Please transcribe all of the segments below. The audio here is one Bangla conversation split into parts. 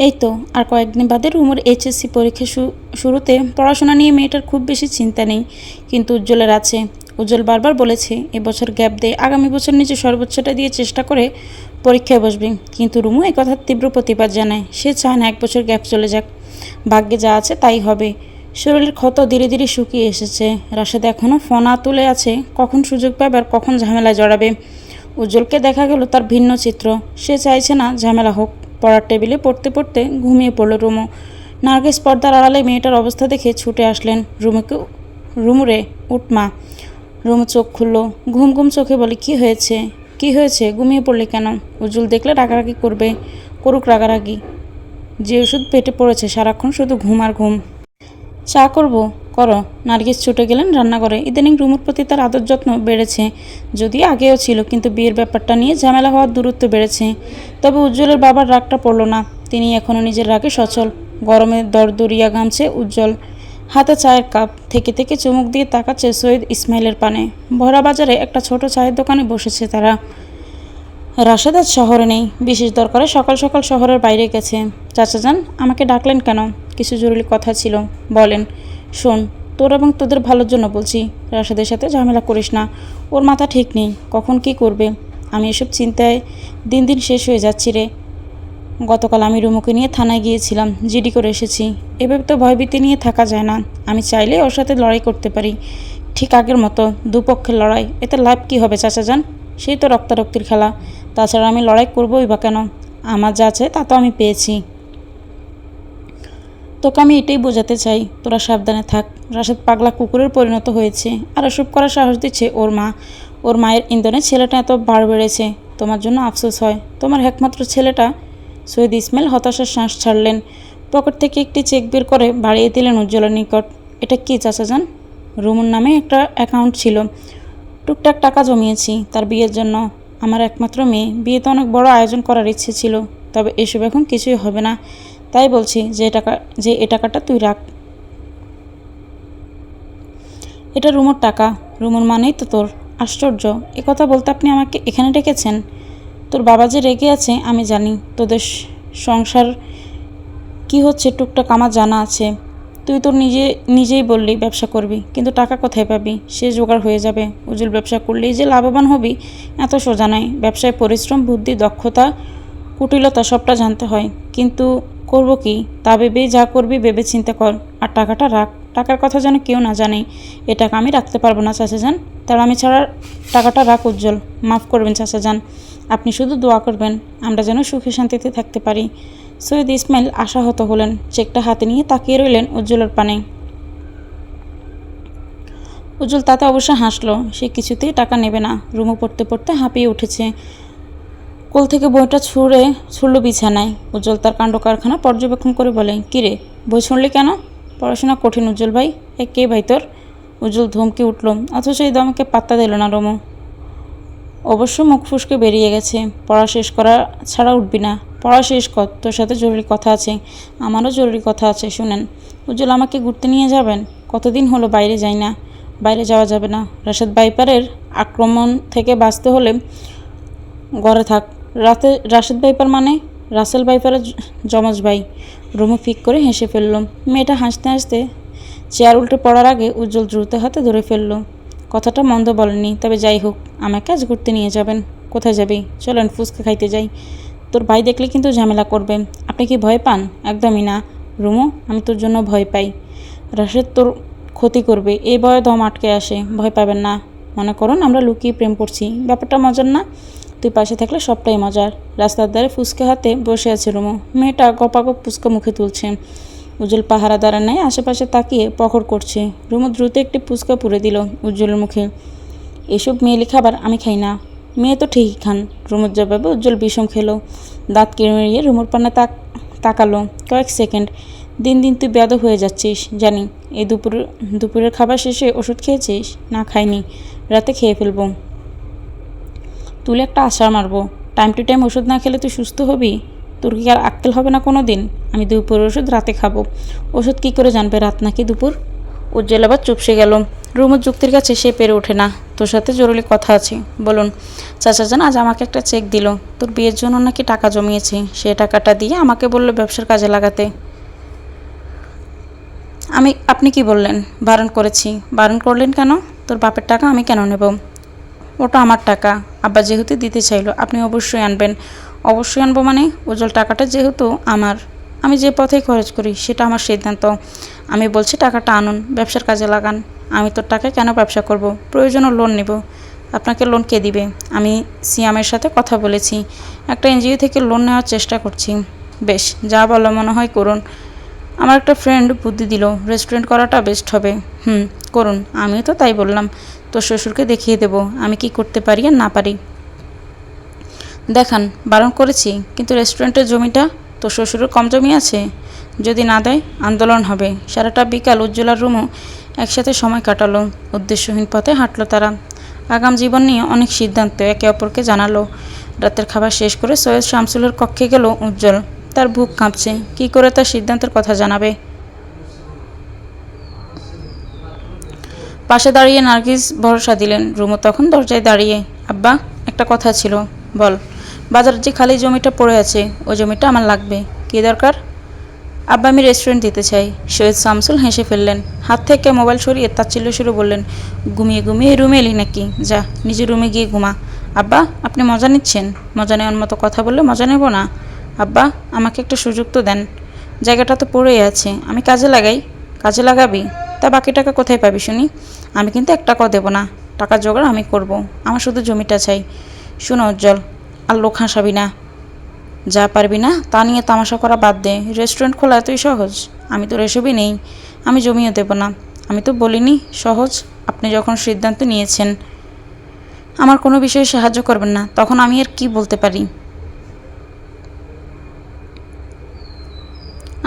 এই তো আর কয়েকদিন বাদে রুমুর এইচএসসি পরীক্ষা শুরুতে পড়াশোনা নিয়ে মেয়েটার খুব বেশি চিন্তা নেই, কিন্তু উজ্জ্বলের আছে। উজ্জ্বল বারবার বলেছে এবছর গ্যাপ দে, আগামী বছর নিজে সর্বোচ্চটা দিয়ে চেষ্টা করে পরীক্ষায় বসবে, কিন্তু রুমু এই কথার তীব্র প্রতিবাদ জানায়। সে চায় না 1 বছর গ্যাপ চলে যাক, ভাগ্যে যা আছে তাই হবে। শরীরের ক্ষত ধীরে ধীরে শুকিয়ে এসেছে। রাশেদ এখনও ফোনা তুলে আছে, কখন সুযোগ পাবে আর কখন ঝামেলায় জড়াবে। উজ্জ্বলকে দেখা গেল তার ভিন্ন চিত্র। সে চাইছে না ঝামেলা হোক। পড়ার টেবিলে পড়তে পড়তে ঘুমিয়ে পড়ল রুমু। নার্গিস পর্দার আড়ালে মেয়েটার অবস্থা দেখে ছুটে আসলেন। রুমুরে উঠ মা। রুমু চোখ খুলল, ঘুম ঘুম চোখে বলে, কি হয়েছে? কি হয়েছে? ঘুমিয়ে পড়লে কেন? উজ্জ্বল দেখলে রাগারাগি করবে, করুক রাগারাগি। যে ওষুধ পেটে পড়েছে, সারাক্ষণ শুধু ঘুম আর ঘুম। চা করবো? করো। নার্গিস ছুটে গেলেন রান্নাঘরে। ইদানিং রুমুর প্রতি তার আদর যত্ন বেড়েছে, যদিও আগেও ছিল, কিন্তু বিয়ের ব্যাপারটা নিয়ে ঝামেলা হওয়ার দূরত্ব বেড়েছে। তবে উজ্জ্বলের বাবার রাগটা পড়ল না। তিনি এখনও নিজের রাগে সচল। গরমে দরদরিয়া ঘামছে উজ্জ্বল। হাতে চায়ের কাপ থেকে থেকে চুমুক দিয়ে তাকাচ্ছে সৈয়দ ইসমাইলের পানে। ভরা বাজারে একটা ছোট চায়ের দোকানে বসেছে তারা। রাশেদ আজ শহরে নেই, বিশেষ দরকারে সকাল সকাল শহরের বাইরে গেছে। চাচা যান, আমাকে ডাকলেন কেন? কিছু জরুরি কথা ছিল। বলেন। শোন, তোর এবং তোদের ভালোর জন্য বলছি, রাশেদের সাথে ঝামেলা করিস না। ওর মাথা ঠিক নেই, কখন কি করবে। আমি এসব চিন্তায় দিন দিন শেষ হয়ে যাচ্ছি রে। গতকাল আমি রুমুকে নিয়ে থানায় গিয়েছিলাম, জিডি করে এসেছি। এভাবে তো ভয়ভীতি নিয়ে থাকা যায় না। আমি চাইলে ওর সাথে লড়াই করতে পারি, ঠিক আগের মতো, দুপক্ষের লড়াই। এতে লাভ কী হবে চাচা যান? সেই তো রক্তারক্তির খেলা। তাছাড়া আমি লড়াই করবোই বা কেন? আমার যা আছে তা তো আমি পেয়েছি। তোকে আমি এটাই বোঝাতে চাই, তোরা সাবধানে থাক। রাশেদ পাগলা কুকুরের পরিণত হয়েছে, আর এসব করার সাহস দিচ্ছে ওর মা। ওর মায়ের ইন্ধনে ছেলেটা এত বার বেড়েছে। তোমার জন্য আফসোস হয়, তোমার একমাত্র ছেলেটা। সৈয়দ ইসমাইল হতাশার শ্বাস ছাড়লেন। পকেট থেকে একটি চেক বের করে বাড়িয়ে দিলেন উজ্জ্বলের নিকট। এটা কি চাচা যান? রুমুর নামে একটা অ্যাকাউন্ট ছিল, টুকটাক টাকা জমিয়েছি তার বিয়ের জন্য। আমার একমাত্র মেয়ে, বিয়েতে অনেক বড় আয়োজন করার ইচ্ছে ছিল, তবে এসব এখন কিছুই হবে না। তাই বলছি যে এ টাকাটা তুই রাখ। এটা রুমুর টাকা। রুমুর মানেই তো তোর। আশ্চর্য, কথা বলতে আপনি আমাকে এখানে ডেকেছেন? তোর বাবা যে রেগে আছে আমি জানি। তোদের সংসার কি হচ্ছে টুকটাক আমার জানা আছে। তুই তোর নিজেই বললি ব্যবসা করবি, কিন্তু টাকা কোথায় পাবি? সে জোগাড় হয়ে যাবে। উজ্জ্বল ব্যবসা করলেই যে লাভবান হবি এত সোজা নয়। ব্যবসায় পরিশ্রম, বুদ্ধি, দক্ষতা, কুটিলতা সবটা জানতে হয়। কিন্তু করব কি? তা ভেবেই যা করবি ভেবে চিন্তা কর। আর টাকাটা রাখ। টাকার কথা যেন কেউ না জানে। এ টাকা আমি রাখতে পারবো না চাচা যান। তার আমি ছাড়া টাকাটা রাখ উজ্জ্বল। মাফ করবেন চাচা যান। আপনি শুধু দোয়া করবেন আমরা যেন সুখে শান্তিতে থাকতে পারি। সৈয়দ ইসমাইল আশাহত হলেন। চেকটা হাতে নিয়ে তাকিয়ে রইলেন উজ্জ্বলের পানে। উজ্জ্বল তাতে অবশ্য হাসল। সে কিছুতেই টাকা নেবে না। রুমু পড়তে পড়তে হাঁপিয়ে উঠেছে। কোল থেকে বইটা ছুড়ল বিছানায়। উজ্জ্বল তার কাণ্ড কারখানা পর্যবেক্ষণ করে বলে, কিরে, বই ছুঁড়লি কেন? পড়াশোনা কঠিন উজ্জ্বল ভাই। কে ভাই তোর? উজ্জ্বল ধমকে উঠল, অথচ এই দমকে পাত্তা দিল না রুমু। অবশ্য মুখ ফুসকে বেরিয়ে গেছে, পড়া শেষ করা ছাড়া উঠবি না। পড়া শেষ কর, তোর সাথে জরুরি কথা আছে। আমারও জরুরি কথা আছে, শুনেন। উজ্জ্বল, আমাকে ঘুরতে নিয়ে যাবেন? কতদিন হলো বাইরে যাই না। বাইরে যাওয়া যাবে না। রাশেদ ভাইপারের আক্রমণ থেকে বাঁচতে হলে ঘরে থাক। রাশেদ ভাইপার মানে? রাসেল ভাইপারের যমজ ভাই। রুমু ফিক করে হেসে ফেলল। মেয়েটা হাসতে হাসতে চেয়ার উল্টে পড়ার আগে উজ্জ্বল দ্রুত হাতে ধরে ফেলল। কথাটা মন্দ বলেনি, তবে যাই হোক, আমাকে আজ ঘুরতে নিয়ে যাবেন। কোথায় যাবি? চলেন ফুচকা খাইতে যাই। তোর ভাই দেখলে কিন্তু ঝামেলা করবে। আপনি কি ভয় পান? একদমই না। রুমু, আমি তোর জন্য ভয় পাই। রাশেদ তোর ক্ষতি করবে, এই ভয়ে দম আটকে আসে। ভয় পাবেন না। মনে করুন আমরা লুকিয়ে প্রেম করছি, ব্যাপারটা মজার না? তুই পাশে থাকলে সবটাই মজার। রাস্তার ধারে ফুচকা হাতে বসে আছে রুমু। মেয়েটা গপাগপ ফুচকা মুখে তুলছে। উজ্জ্বল পাহারাদারের ন্যায় আশেপাশে তাকিয়ে পকড় করছে। রুমু দ্রুত একটি ফুচকা পুরে দিল উজ্জ্বলের মুখে। এসব মেয়েলি খাবার আমি খাই না। মেয়ে তো ঠিকই খান। রুমুর জবাবে উজ্জ্বল বিষম খেলো। দাঁত কিড়মিড়িয়ে রুমুর পানে তাকালো কয়েক সেকেন্ড। দিন দিন তুই বেয়াদব হয়ে যাচ্ছিস জানি। এই দুপুরের খাবার শেষে ওষুধ খেয়েছিস? না, খাইনি। রাতে খেয়ে ফেলবো। তুলে একটা আছাড় মারবো। টাইম টু টাইম ওষুধ না খেলে তুই সুস্থ হবি? তোর কি আর আক্কেল হবে না কোনো দিন? আমি দুপুরের ওষুধ রাতে খাবো। ওষুধ কী করে জানবে রাত নাকি দুপুর? উজ্জ্বল আবার চুপসে গেল। রুমুর যুক্তির কাছে সে পেরে ওঠে না। তোর সাথে জরুরি কথা আছে, বলুন। চাচা জান আজ আমাকে একটা চেক দিল, তোর বিয়ের জন্য নাকি টাকা জমিয়েছে, সে টাকাটা দিয়ে আমাকে বলল ব্যবসার কাজে লাগাতে। আপনি কি বললেন? বারণ করেছি। বারণ করলেন কেন? তোর বাপের টাকা আমি কেন নেব? ওটা আমার টাকা, আব্বা যেহেতু দিতে চাইলো আপনি অবশ্যই আনবেন। অবশ্যই আনবো মানে? উজ্জ্বল টাকাটা যেহেতু আমার, আমি যে পথেই খরচ করি সেটা আমার সিদ্ধান্ত। আমি বলছি টাকাটা আনুন, ব্যবসার কাজে লাগান। আমি তোর টাকায় কেন ব্যবসা করব? প্রয়োজনও লোন নেব। আপনাকে লোন কে দিবে? আমি সিয়ামের সাথে কথা বলেছি, একটা এনজিও থেকে লোন নেওয়ার চেষ্টা করছি। বেশ, যা বলো মনে হয় করুন। আমার একটা ফ্রেন্ড বুদ্ধি দিল রেস্টুরেন্ট করাটা বেস্ট হবে। করুন, আমিও তো তাই বললাম। তোর শ্বশুরকে দেখিয়ে দেব আমি কি করতে পারি আর না পারি। দেখান, বারণ করেছি, কিন্তু রেস্টুরেন্টের জমিটা তোর শ্বশুরের কম জমি আছে? যদি না দেয় আন্দোলন হবে। সারাটা বিকাল উজ্জ্বলার রুমও একসাথে সময় কাটালো, উদ্দেশ্যহীন পথে হাঁটলো তারা। আগাম জীবন নিয়ে অনেক সিদ্ধান্ত একে অপরকে জানালো। রাতের খাবার শেষ করে সৈয়দ শামসুলের কক্ষে গেল উজ্জ্বল। তার বুক কাঁপছে, কী করে তার সিদ্ধান্তের কথা জানাবে। পাশে দাঁড়িয়ে নার্গিস ভরসা দিলেন। রুমু তখন দরজায় দাঁড়িয়ে। আব্বা, একটা কথা ছিল। বল। বাজারের যে খালি জমিটা পড়ে আছে ওই জমিটা আমার লাগবে। কী দরকার? আব্বা, আমি রেস্টুরেন্ট দিতে চাই। সৈয়দ শামসুল হেসে ফেললেন। হাত থেকে মোবাইল সরিয়ে তাচ্ছিল্য শুরু বললেন, ঘুমিয়ে ঘুমিয়ে রুমে এলি নাকি? যা নিজের রুমে গিয়ে ঘুমা। আব্বা, আপনি মজা নিচ্ছেন? মজা নেওয়ার মতো কথা বললে মজা নেব না। আব্বা, আমাকে একটা সুযোগ তো দেন। জায়গাটা তো পড়েই আছে, আমি কাজে লাগাই। কাজে লাগাবি? তা বাকি টাকা কোথায় পাবি শুনি? আমি কিন্তু এক টাকাও দেবো না। টাকা জোগাড় আমি করব, আমার শুধু জমিটা চাই। শোনো উজ্জ্বল, আর লোক হাসাবি না। যা পারবি না তা নিয়ে তামাশা করা বাদ দে। রেস্টুরেন্ট খোলা এতই সহজ? আমি তো এসবই নেই। আমি জমিও দেব না। আমি তো বলিনি সহজ। আপনি যখন সিদ্ধান্ত নিয়েছেন আমার কোনো বিষয়ে সাহায্য করবেন না, তখন আমি আর কি বলতে পারি?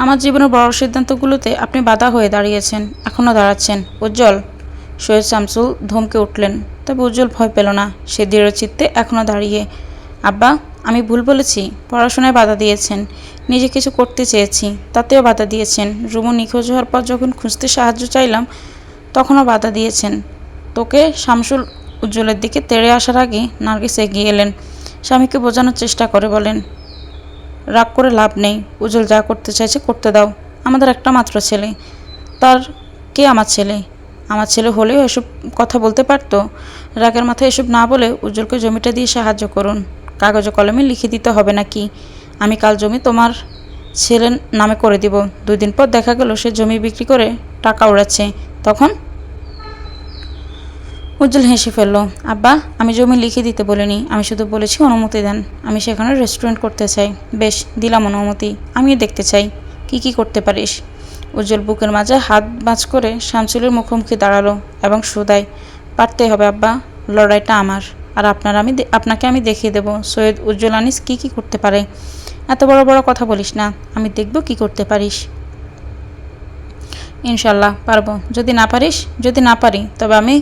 আমার জীবনের বড় সিদ্ধান্তগুলোতে আপনি বাধা হয়ে দাঁড়িয়েছেন, এখনও দাঁড়াচ্ছেন। উজ্জ্বল। সৈয়দ শামসুল ধমকে উঠলেন। তবে উজ্জ্বল ভয় পেল না, সে দৃঢ়চিত্তে এখনও দাঁড়িয়ে। আব্বা, আমি ভুল বলেছি। পড়াশোনায় বাধা দিয়েছেন, নিজে কিছু করতে চেয়েছি তাতেও বাধা দিয়েছেন। রুমু নিখোঁজ হওয়ার পর যখন খুঁজতে সাহায্য চাইলাম তখনও বাধা দিয়েছেন। তোকে শামসুল উজ্জ্বলের দিকে তেড়ে আসার আগে নার্গিস এগিয়ে এলেন। স্বামীকে বোঝানোর চেষ্টা করে বলেন, রাগ করে লাভ নেই। উজ্জ্বল যা করতে চাইছে করতে দাও। আমাদের একটা মাত্র ছেলে। তার কে আমার ছেলে? আমার ছেলে হলেও এসব কথা বলতে পারতো। রাগের মাথায় এসব না বলে উজ্জ্বলকে জমিটা দিয়ে সাহায্য করুন। কাগজে কলমে লিখে দিতে হবে নাকি? আমি কাল জমি তোমার ছেলের নামে করে দিব। 2 দিন পর দেখা গেল সে জমি বিক্রি করে টাকা উড়াচ্ছে। তখন? উজ্জ্বল হেসে ফেলল। আব্বা, আমি জমি লিখে দিতে বলিনি, আমি শুধু বলেছি অনুমতি দেন। আমি সেখানে রেস্টুরেন্ট করতে চাই। বেশ, দিলাম অনুমতি। আমিও দেখতে চাই কি কি করতে পারিস। উজ্জ্বল বুকের মাঝে হাত বাজ করে শামসুলের মুখোমুখি দাঁড়ালো এবং সুদায়, পারতে হবে আব্বা, লড়াইটা আমার। আর আপনাকে আমি দেখিয়ে দেব সৈয়দ উজ্জ্বল আনিস কী কী করতে পারে। এত বড় বড় কথা বলিস না, আমি দেখব কি করতে পারিস। ইনশাল্লাহ পারবো। যদি না পারি তবে আমি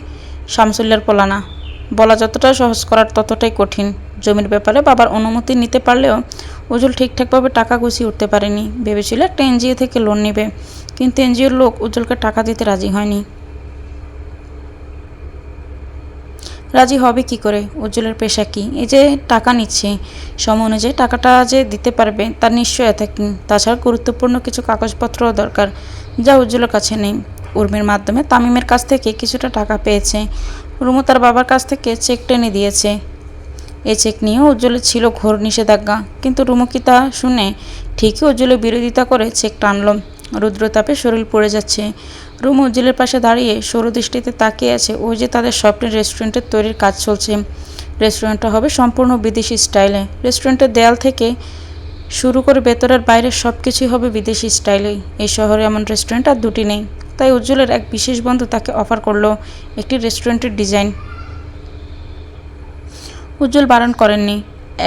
শামসুল্লার পোলা না। বলা যতটা সহজ, করার ততটাই কঠিন। জমির ব্যাপারে বাবার অনুমতি নিতে পারলেও উজ্জ্বল ঠিকঠাকভাবে টাকা গুছিয়ে উঠতে পারেনি। ভেবেছিল একটা এনজিও থেকে লোন নেবে, কিন্তু এনজিওর লোক উজ্জ্বলকে টাকা দিতে রাজি হয়নি। রাজি হবে কি করে? উজ্জ্বলের পেশা কি? এই যে টাকা নিচ্ছে, সময় অনুযায়ী টাকাটা যে দিতে পারবে তার নিশ্চয়তা কি? তাছাড়া গুরুত্বপূর্ণ কিছু কাগজপত্রও দরকার, যা উজ্জ্বলের কাছে নেই। উর্মির মাধ্যমে তামিমের কাছ থেকে কিছুটা টাকা পেয়েছে। রুমু তার বাবার কাছ থেকে চেক টেনে দিয়েছে। এই চেক নিয়েও উজ্জ্বলের ছিল ঘোর নিষেধাজ্ঞা, কিন্তু রুমু কি তা শুনে ঠিকই উজ্জ্বলের বিরোধিতা করে চেক টানল। রুদ্রতাপে শরীর পড়ে যাচ্ছে। রুমু উজ্জ্বলের পাশে দাঁড়িয়ে সৌরদৃষ্টিতে তাকিয়ে আছে। ওই যে তাদের স্বপ্নের রেস্টুরেন্টের তৈরির কাজ চলছে। রেস্টুরেন্টটা হবে সম্পূর্ণ বিদেশি স্টাইলে। রেস্টুরেন্টের দেয়াল থেকে শুরু করে ভেতরের বাইরের সব কিছুই হবে বিদেশি স্টাইলেই। এই শহরে এমন রেস্টুরেন্ট আর 2টি নেই। তাই উজ্জ্বলের এক বিশেষ বন্ধু তাকে অফার করলো একটি রেস্টুরেন্টের ডিজাইন। উজ্জ্বল বারণ করেননি।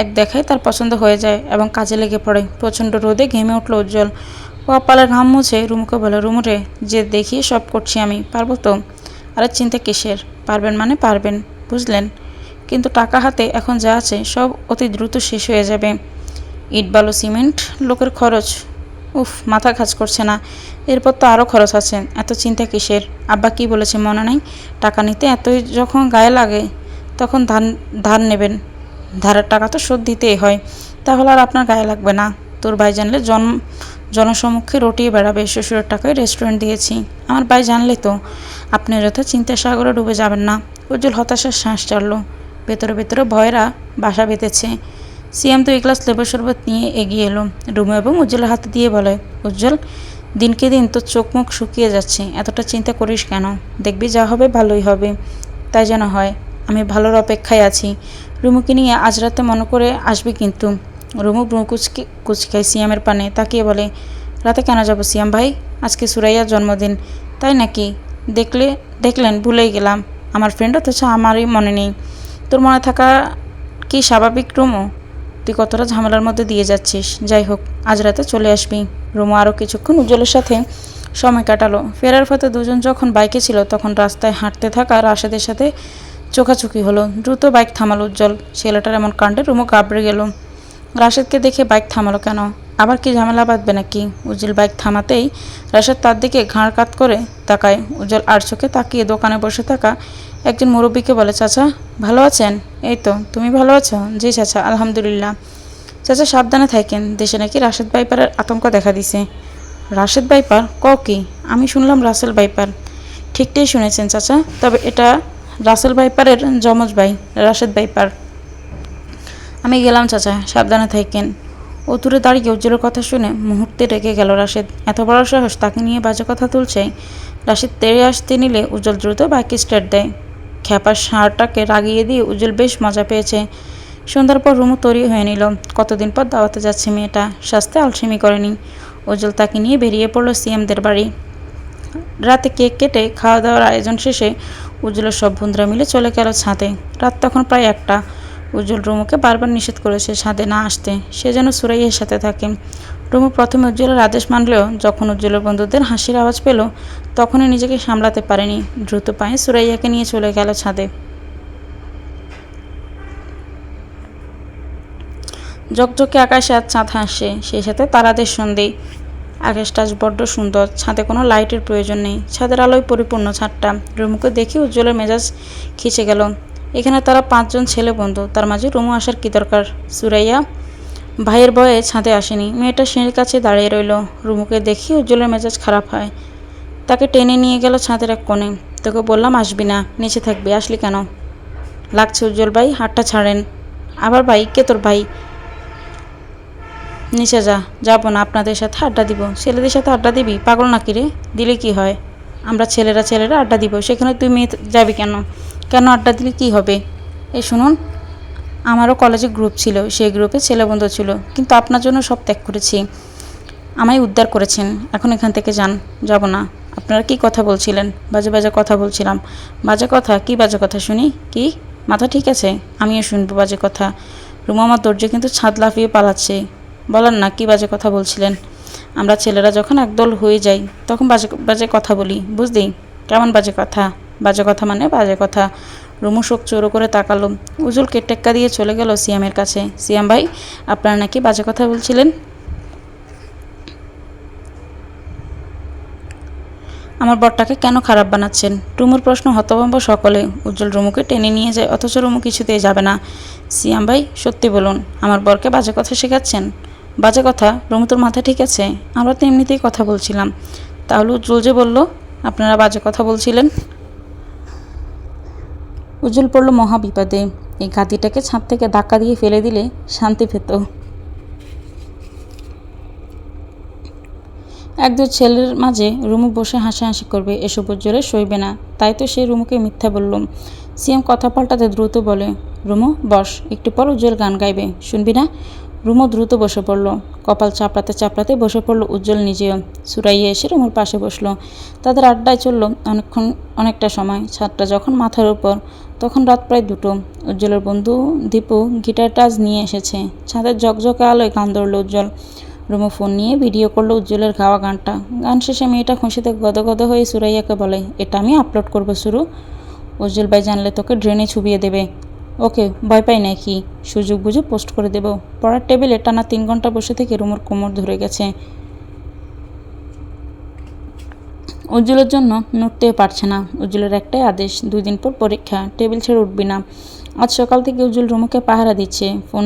এক দেখায় তার পছন্দ হয়ে যায় এবং কাজে লেগে পড়ে। প্রচণ্ড রোদে ঘেমে উঠল উজ্জ্বল। কপালের ঘাম মুছে রুমুকে বলে, রুমুরে, যে দেখিয়ে সব করছি আমি, পারবো তো? আরে চিন্তা কিসের? পারবেন মানে পারবেন, বুঝলেন? কিন্তু টাকা হাতে এখন যা আছে সব অতি দ্রুত শেষ হয়ে যাবে। ইট বালু সিমেন্ট লোকের খরচ উফ, মাথা কাজ করছে না। এরপর তো আরও খরচ আছে, এত চিন্তা কিসের? আব্বা কি বলেছে মনে নাই? টাকা নিতে এতই যখন গায়ে লাগে তখন ধার নেবেন, ধারের টাকা তো শোধ দিতেই হয়। তাহলে আর আপনার গায়ে লাগবে না। তোর ভাই জানলে জনসম্মুখে রটিয়ে বেড়াবে শ্বশুরের টাকায় রেস্টুরেন্ট দিয়েছি। আমার ভাই জানলে তো আপনি যথা চিন্তার সাগরে ডুবে যাবেন না। উজ্জ্বল হতাশার শ্বাস ছাড়ল। ভেতরে ভেতরে ভয়েরা বাসা বেঁধেছে। সিয়াম 2 গ্লাস লেবু শরবত নিয়ে এগিয়ে এলো রুমু এবং উজ্জ্বলের হাতে দিয়ে বলে, উজ্জ্বল, দিনকে দিন তোর চোখ মুখ শুকিয়ে যাচ্ছে, এতটা চিন্তা করিস কেন? দেখবি যা হবে ভালোই হবে। তাই যেন হয়। আমি ভালোর অপেক্ষায় আছি। রুমুকে নিয়ে আজ রাতে মনে করে আসবি কিন্তু। রুমু ব্রু কুচকায় সিয়ামের পানে তাকিয়ে বলে, রাতে কেন যাবো সিয়াম ভাই? আজকে সুরাইয়ার জন্মদিন। তাই নাকি? দেখলেন ভুলেই গেলাম। আমার ফ্রেন্ড অথচ আমারই মনে নেই। তোর মনে থাকা কি স্বাভাবিক রুমু? তুই কতটা ঝামেলার মধ্যে দিয়ে যাচ্ছিস। যাই হোক, আজ রাতে চলে আসবি। রুমু আরও কিছুক্ষণ উজ্জ্বলের সাথে সময় কাটালো। ফেরার পথে দুজন যখন বাইকে ছিল তখন রাস্তায় হাঁটতে থাকা রাশেদের সাথে চোখাচোখি হলো। দ্রুত বাইক থামালো উজ্জ্বল। ছেলেটার এমন কাণ্ডে রুমু ঘাবড়ে গেল। রাশেদকে দেখে বাইক থামালো কেন? আবার কি ঝামেলা বাঁধবে নাকি? উজ্জ্বল বাইক থামাতেই রাশেদ তার দিকে ঘাড় কাত করে তাকায়। উজ্জ্বল আর চোখে তাকিয়ে দোকানে বসে থাকা একজন মুরব্বীকে বলে, চাচা ভালো আছেন? এই তো, তুমি ভালো আছো? জি চাচা, আলহামদুলিল্লাহ। চাচা সাবধানে থাকেন, দেশে নাকি রাশেদ বাইপারের আতঙ্ক দেখা দিছে। রাশেদ বাইপার? কি? আমি শুনলাম রাসেল বাইপার। ঠিকটাই শুনেছেন চাচা, তবে এটা রাসেল বাইপারের যমজ ভাই রাশেদ বাইপার। আমি গেলাম চাচা, সাবধানে থাকেন। ও দূরে দাঁড়িয়ে উজ্জ্বলের কথা শুনে মুহূর্তে রেগে গেল রাশেদ। এত বড় সাহস, তাকে নিয়ে বাজে কথা তুলছে। রাশেদ তেড়ে আসতে নিলে উজ্জ্বল দ্রুত বাইকে স্টার্ট দেয়। খ্যাপার ষাঁড়টাকে রাগিয়ে দিয়ে উজ্জ্বল বেশ মজা পেয়েছে। সন্ধ্যার পর রুমু তৈরি হয়ে নিল। কতদিন পর দাওয়াতে যাচ্ছে মেয়েটা, স্বাস্থ্যে আলসেমি করেনি। উজ্জ্বল তাকে নিয়ে বেরিয়ে পড়ল সিএমদের বাড়ি। রাতে কেক কেটে খাওয়া দাওয়ার আয়োজন শেষে উজ্জ্বলের সব বন্ধুরা মিলে চলে গেল ছাদে। রাত তখন প্রায় 1টা। উজ্জ্বল রুমুকে বারবার নিষেধ করেছে ছাদে না আসতে, সে যেন সুরাইয়ের সাথে থাকে। রুমু প্রথমে উজ্জ্বলের আদেশ মানলেও যখন উজ্জ্বলের বন্ধুদের হাসির আওয়াজ পেল তখনই নিজেকে সামলাতে পারেনি। দ্রুত পায়ে সুরাইয়াকে নিয়ে চলে গেল ছাদে। ঝকঝকে আকাশে আজ চাঁদ হাসছে, সেই সাথে তারাদের সন্ধে। আকাশটা আজ বড্ড সুন্দর। ছাদে কোনো লাইটের প্রয়োজন নেই, ছাদের আলোয় পরিপূর্ণ ছাদটা। রুমুকে দেখে উজ্জ্বলের মেজাজ খিচে গেল। এখানে তারা 5জন ছেলে বন্ধু, তার মাঝে রুমু আসার কী দরকার? সুরাইয়া ভাইয়ের ভয়ে ছাদে আসেনি। মেয়েটা সিঁড়ির কাছে দাঁড়িয়ে রইল। রুমুকে দেখে উজ্জ্বলের মেজাজ খারাপ হয়। তাকে টেনে নিয়ে গেল ছাদের এক কোণে। তোকে বললাম আসবি না, নিচে থাকবি, আসলি কেন? লাগছে উজ্জ্বল ভাই, হাতটা ছাড়েন। আবার ভাই? কে তোর ভাই? নিচে যা। যাবো না, আপনাদের সাথে আড্ডা দিব। ছেলেদের সাথে আড্ডা দিবি? পাগল নাকি রে? দিলে কি হয়? আমরা ছেলেরা আড্ডা দিব, সেখানে তুই মেয়ে যাবি কেন? কেন আড্ডা দিলে কি হবে? এই শুনুন, আমারও কলেজে গ্রুপ ছিল, সেই গ্রুপে ছেলে বন্ধু ছিল, কিন্তু আপনার জন্য সব ত্যাগ করেছি। আমায় উদ্ধার করেছেন, এখন এখান থেকে যান। যাব না। আপনারা কি কথা বলছিলেন? বাজে বাজে কথা বলছিলাম। বাজে কথা? কি বাজে কথা শুনি? কি মাথা ঠিক আছে? আমিও শুনবো বাজে কথা। রুমা আমার দরজা কিন্তু ছাদ লাফিয়ে পালাচ্ছে। বলেন না কি বাজে কথা বলছিলেন? আমরা ছেলেরা যখন একদল হয়ে যাই তখন বাজে বাজে কথা বলি, বুঝলি? কেমন বাজে কথা? বাজে কথা মানে বাজে কথা। রুমু শোক চোরো করে তাকালো। উজ্জ্বলকে টেক্কা দিয়ে চলে গেল সিয়ামের কাছে। সিয়াম ভাই, আপনারা নাকি বাজে কথা বলছিলেন? আমার বরটাকে কেন খারাপ বানাচ্ছেন? রুমুর প্রশ্ন হতভম্ব সকলে। উজ্জ্বল রুমুকে টেনে নিয়ে যায়, অথচ রুমু কিছুতেই যাবে না। সিয়াম ভাই, সত্যি বলুন, আমার বরকে বাজে কথা শেখাচ্ছেন? বাজে কথা? রুমু, তোর মাথা ঠিক আছে? আমরা তো এমনিতেই কথা বলছিলাম। তাহলে উজ্জ্বল যে বলল আপনারা বাজে কথা বলছিলেন। উজ্জ্বল পড়ল মহা বিপদে। এই গাদিটাকে ছাদ থেকে ধাক্কা দিয়ে ফেলে দিলে শান্তি পেত। এক দু ছেলের মাঝে রুমু বসে হাসাহাসি করবে, এসব উজ্জ্বলে সইবে না। তাই তো সে রুমুকে মিথ্যা বললুম। সিএম কথা পাল্টাতে দ্রুত বলে, রুমু বস, একটু পর উজ্জ্বল গান গাইবে, শুনবি না? রুমু দ্রুত বসে পড়ল। কপাল চাপড়াতে চাপড়াতে বসে পড়ল উজ্জ্বল নিজেও। সুরাইয়া এসে রুমুর পাশে বসলো। তাদের আড্ডায় চলল অনেকটা সময়। ছাদটা যখন মাথার উপর, তখন রাত প্রায় 2টো। উজ্জ্বলের বন্ধু দীপু গিটার টাচ নিয়ে এসেছে। ছাদের ঝকঝকে আলোয় গান ধরল উজ্জ্বল। রুমু ফোন নিয়ে ভিডিও করলো উজ্জ্বলের গাওয়া গানটা। গান শেষে মেয়েটা খুশিতে গদগদ হয়ে সুরাইয়াকে বলে, এটা আমি আপলোড করবো শুরু। উজ্জ্বল ভাই জানলে তোকে ড্রেনে ছুবিয়ে দেবে। ওকে, ভয় পাই না, কি সুযোগ বুঝে পোস্ট করে দেব। পড়ার টেবিলে টানা 3 ঘন্টা বসে থেকে রুমুর কোমর ধরে গেছে। উজ্জ্বলের জন্য নড়তেও পারছে না। উজ্জ্বলের একটাই আদেশ, 2 দিন পর পরীক্ষা, টেবিল ছেড়ে উঠবি না। আজ সকাল থেকে উজ্জ্বল রুমুকে পাহারা দিচ্ছে, ফোন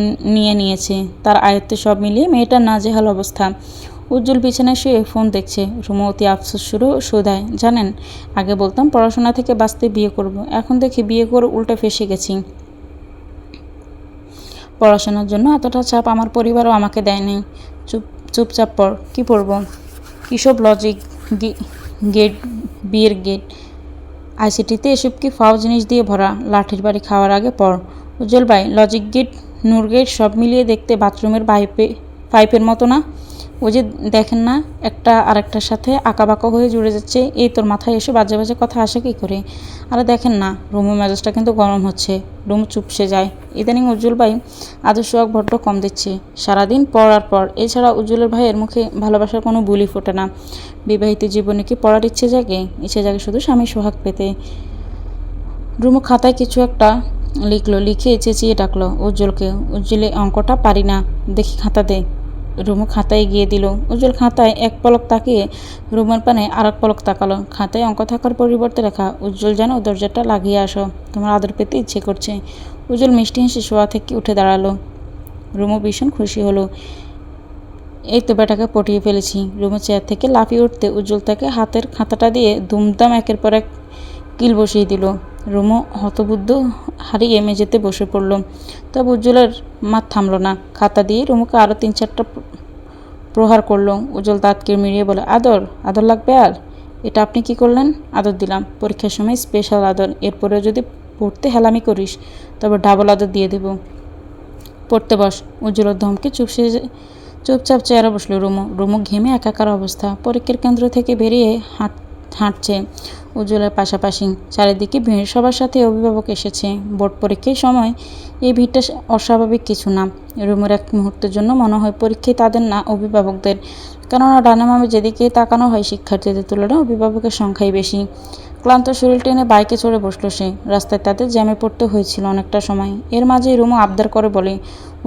নিয়েছে। তার আয়ত্তে সব মিলিয়ে মেয়েটার নাজেহাল অবস্থা। উজ্জ্বল বিছানায় শুয়ে ফোন দেখছে। রুমু অতি আফসোস সুরেও শোধায়, জানেন, আগে বলতাম পড়াশোনা থেকে বাঁচতে বিয়ে করব, এখন দেখি বিয়ে করে উল্টে ফেসে গেছি। পড়াশোনার জন্য এতটা চাপ আমার পরিবারও আমাকে দেয়নি। চুপচাপ পড়। কী পড়ব? কিসব লজিক, গেট, বিয়ের গেট, আইসিটিতে এসব কি ফাও জিনিস দিয়ে ভরা? লাঠির বাড়ি খাওয়ার আগে পড়। উজ্জ্বল ভাই, লজিক গেট, নূর গেট সব মিলিয়ে দেখতে বাথরুমের পাইপের মতো না? ওই যে দেখেন না, একটা আরেকটার সাথে আঁকাবাঁকা হয়ে জুড়ে যাচ্ছে। এই তোর মাথায় এসে বাজে বাজে কথা আসে কী করে? আরে দেখেন না, রুমু মেজাজটা কিন্তু গরম হচ্ছে। রুমু চুপসে যায়। ইদানিং উজ্জ্বল ভাই আদর্শ বড্ড কম দিচ্ছে, সারাদিন পড়ার পর। এছাড়া উজ্জ্বলের ভাইয়ের মুখে ভালোবাসার কোনো বুলি ফোটে না। বিবাহিত জীবনে কি পড়ার ইচ্ছে জাগে শুধু স্বামী সোহাগ পেতে। রুমু খাতায় কিছু একটা লিখলো, লিখে চেঁচিয়ে ডাকলো উজ্জ্বলকে। উজ্জ্বলে, অঙ্কটা পারি না, দেখি খাতা দে। রুমু খাতায় এগিয়ে দিল। উজ্জ্বল খাতায় এক পলক তাকিয়ে রুমের পানে আর এক পলক তাকালো। খাতায় অঙ্ক থাকার পরিবর্তে লেখা, উজ্জ্বল যেন দরজাটা লাগিয়ে আসো, তোমার আদর পেতে ইচ্ছে করছে। উজ্জ্বল মিষ্টি হেসে শোয়া থেকে উঠে দাঁড়ালো। রুমু ভীষণ খুশি হলো। এই তো বেটাকে পটিয়ে ফেলেছি। রুমু চেয়ার থেকে লাফিয়ে উঠতে উজ্জ্বল তাকে হাতের খাতাটা দিয়ে দুমদাম একের পর এক কিল বসিয়ে দিল। রুমু হতবুদ্ধ হারিয়ে মেঝেতে বসে পড়ল। তবে উজ্জ্বলের মাথ থামল না। খাতা দিয়ে রুমুকে আরও 3-4টা প্রহার করল। উজ্জ্বল দাঁত কিরমিরিয়ে বলে, আদর? আদর লাগবে আর? এটা আপনি কি করলেন? আদর দিলাম, পরীক্ষার সময় স্পেশাল আদর। এরপরে যদি পড়তে হেলামি করিস তবে ডাবল আদর দিয়ে দেব। পড়তে বস। উজ্জ্বলের ধমকে চুপচাপ চেয়ারে বসলো রুমু। রুমু ঘেমে একাকার অবস্থা। পরীক্ষার কেন্দ্র থেকে বেরিয়ে হাঁটছে উজ্জ্বলের পাশাপাশি। চারিদিকে ভিড়, সবার সাথে অভিভাবক এসেছে। বোর্ড পরীক্ষার সময় এই ভিড়টা অস্বাভাবিক কিছু না। রুমের এক মুহূর্তের জন্য মনে হয় পরীক্ষায় তাদের না, অভিভাবকদের। কেননা ডানে বামে যেদিকে তাকানো হয় শিক্ষার্থীদের তুলনায় অভিভাবকের সংখ্যাই বেশি। ক্লান্ত শরীর টেনে বাইকে চড়ে বসলো সে। রাস্তায় তাদের জ্যামে পড়তে হয়েছিল অনেকটা সময়। এর মাঝে রুমু আবদার করে বলে,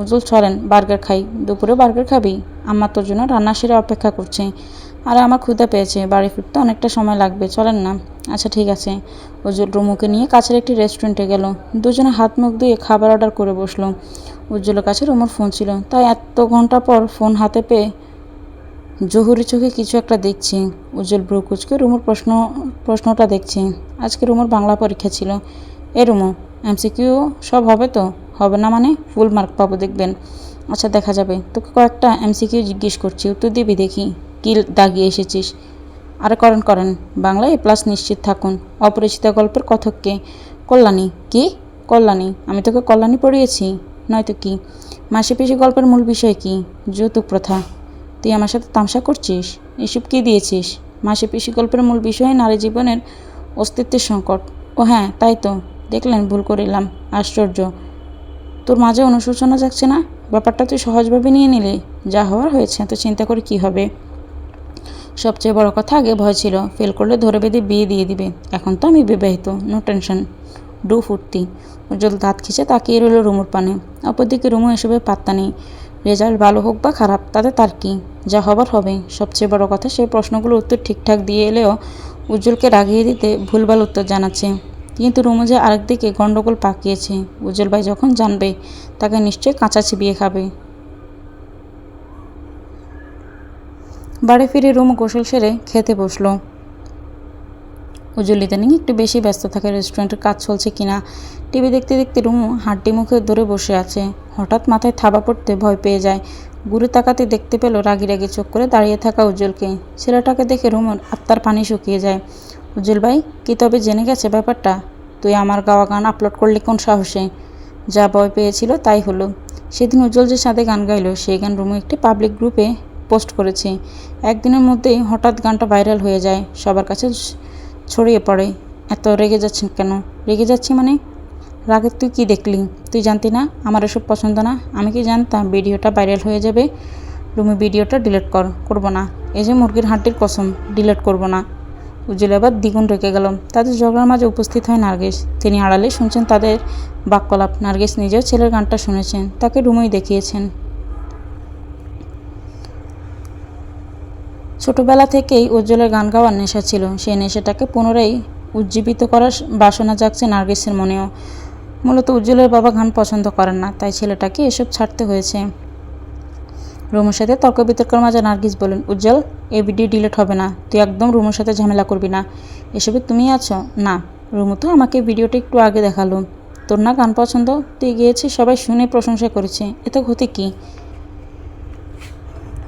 উজ্জ্বল চলেন বার্গার খাই। দুপুরে বার্গার খাবি? আম্মা তোর জন্য রান্না সেরে অপেক্ষা করছে। আরে আমার ক্ষুধা পেয়েছে, বাড়ি ফিরতে অনেকটা সময় লাগবে, চলেন না? আচ্ছা ঠিক আছে। উজ্জ্বল রুমুকে নিয়ে কাছের একটি রেস্টুরেন্টে গেল। দুজনে হাত মুখ ধুয়ে খাবার অর্ডার করে বসলো। উজ্জ্বলের কাছে রুমুর ফোন ছিল, তাই এত ঘন্টা পর ফোন হাতে পেয়ে জহুরি চোখে কিছু একটা দেখছি। উজ্জ্বল ভ্রু কুচকে রুমুর প্রশ্নটা দেখছি। আজকে রুমুর বাংলা পরীক্ষা ছিল। রুমু, এমসিকিউ সব হবে তো? হবে না মানে? ফুল মার্ক পাবো দেখবেন। আচ্ছা দেখা যাবে। তোকে কয়েকটা এমসিকিউ জিজ্ঞেস করছি, উত্তর দিবি দেখি কি দাগিয়ে এসেছিস। আরে করেন, বাংলায় A+ নিশ্চিত থাকুন। অপরিচিতা গল্পের কথককে? কল্যাণী। কি কল্যাণী? আমি তোকে কল্যাণী পড়িয়েছি? নয়তো কি? মাসিপিসি গল্পের মূল বিষয় কি? যৌতুক প্রথা। তুই আমার সাথে তামসা করছিস? এসব কি দিয়েছিস? মাসিপিসি গল্পের মূল বিষয় নারী জীবনের অস্তিত্বের সংকট। ও হ্যাঁ, তাই তো। দেখলেন, ভুল করিলাম। আশ্চর্য, তোর মাঝে অনুশোচনা যাচ্ছে না? ব্যাপারটা তুই সহজভাবে নিয়ে নিলে। যা হওয়ার হয়েছে, তো চিন্তা করে কি হবে? সবচেয়ে বড় কথা, আগে ভয় ছিল ফেল করলে ধরে বেঁধে বিয়ে দিয়ে দিবে। এখন তো আমি বিবাহিত, নো টেনশন, ডু ফুর্তি। উজ্জ্বল দাঁত খিচে তাকিয়ে রইল রুমুর পানে। অপরদিকে রুমু এসবের পাত্তা নেই। রেজাল্ট ভালো হোক বা খারাপ, তাতে তার কি? যা হবার হবে। সবচেয়ে বড় কথা, সেই প্রশ্নগুলোর উত্তর ঠিকঠাক দিয়ে এলেও উজ্জ্বলকে রাগিয়ে দিতে ভুলভাল উত্তর জানাচ্ছে। কিন্তু রুমু যে আরেকদিকে গণ্ডগোল পাকিয়েছে। উজ্জ্বল ভাই যখন জানবে, তাকে নিশ্চয়ই কাঁচা চিবিয়ে খাবে। বাড়ি ফিরে রুমু গোসল সেরে খেতে বসলো। উজ্জ্বল ইদানিং একটু বেশি ব্যস্ত থাকে। রেস্টুরেন্টের কাজ চলছে কিনা টিভি দেখতে দেখতে রুমু হাড্ডি মুখে ধরে বসে আছে। হঠাৎ মাথায় থাবা পড়তে ভয় পেয়ে যায়। ঘুরে তাকাতে দেখতে পেল রাগি রাগি চোখ করে দাঁড়িয়ে থাকা উজ্জ্বলকে। ছেলেটাকে দেখে রুমুর আত্মার পানি শুকিয়ে যায়। উজ্জ্বল ভাই কি তবে জেনে গেছে ব্যাপারটা? তুই আমার গাওয়া গান আপলোড করলি কোন সাহসে? যা ভয় পেয়েছিল তাই হলো। সেদিন উজ্জ্বল যে সাথে গান গাইলো, সেই গান রুমু একটি পাবলিক গ্রুপে পোস্ট করেছে। একদিনের মধ্যেই হঠাৎ গানটা ভাইরাল হয়ে যায়, সবার কাছে ছড়িয়ে পড়ে। এত রেগে যাচ্ছেন কেন? রেগে যাচ্ছি মানে? রাগের তুই কি দেখলি? তুই জানতি না আমার এসব পছন্দ না? আমি কি জানতাম ভিডিওটা ভাইরাল হয়ে যাবে? রুমু, ভিডিওটা ডিলিট করবো না। এই যে মুরগির হাড্ডির কসম, ডিলিট করবো না। উজ্জ্বল এবার দ্বিগুণ রেগে গেল। তাদের ঝগড়ার মাঝে উপস্থিত হয় নার্গিস। তিনি আড়ালে শুনছেন তাদের বাক্যলাপ। নার্গিস নিজেও ছেলের গানটা শুনেছেন, তাকে রুমুই দেখিয়েছেন। ছোটবেলা থেকেই উজ্জ্বলের গান গাওয়ার নেশা ছিল, সেই নেশাটাকে পুনরায় উজ্জীবিত করার বাসনা জাগছে নার্গিসের মনেও। মূলত উজ্জ্বলের বাবা গান পছন্দ করেন না, তাই ছেলেটাকে এসব ছাড়তে হয়েছে। রুমুর সাথে তর্ক বিতর্কের মাঝে নার্গিস বলেন, উজ্জ্বল, এই ভিডিও ডিলিট হবে না, তুই একদম রুমুর সাথে ঝামেলা করবি না। এসবে তুমি আছো না? রুমু তো আমাকে ভিডিওটা একটু আগে দেখালো। তোর না গান পছন্দ, তুই গিয়েছিস, সবাই শুনে প্রশংসা করেছে, এতে ক্ষতি কি?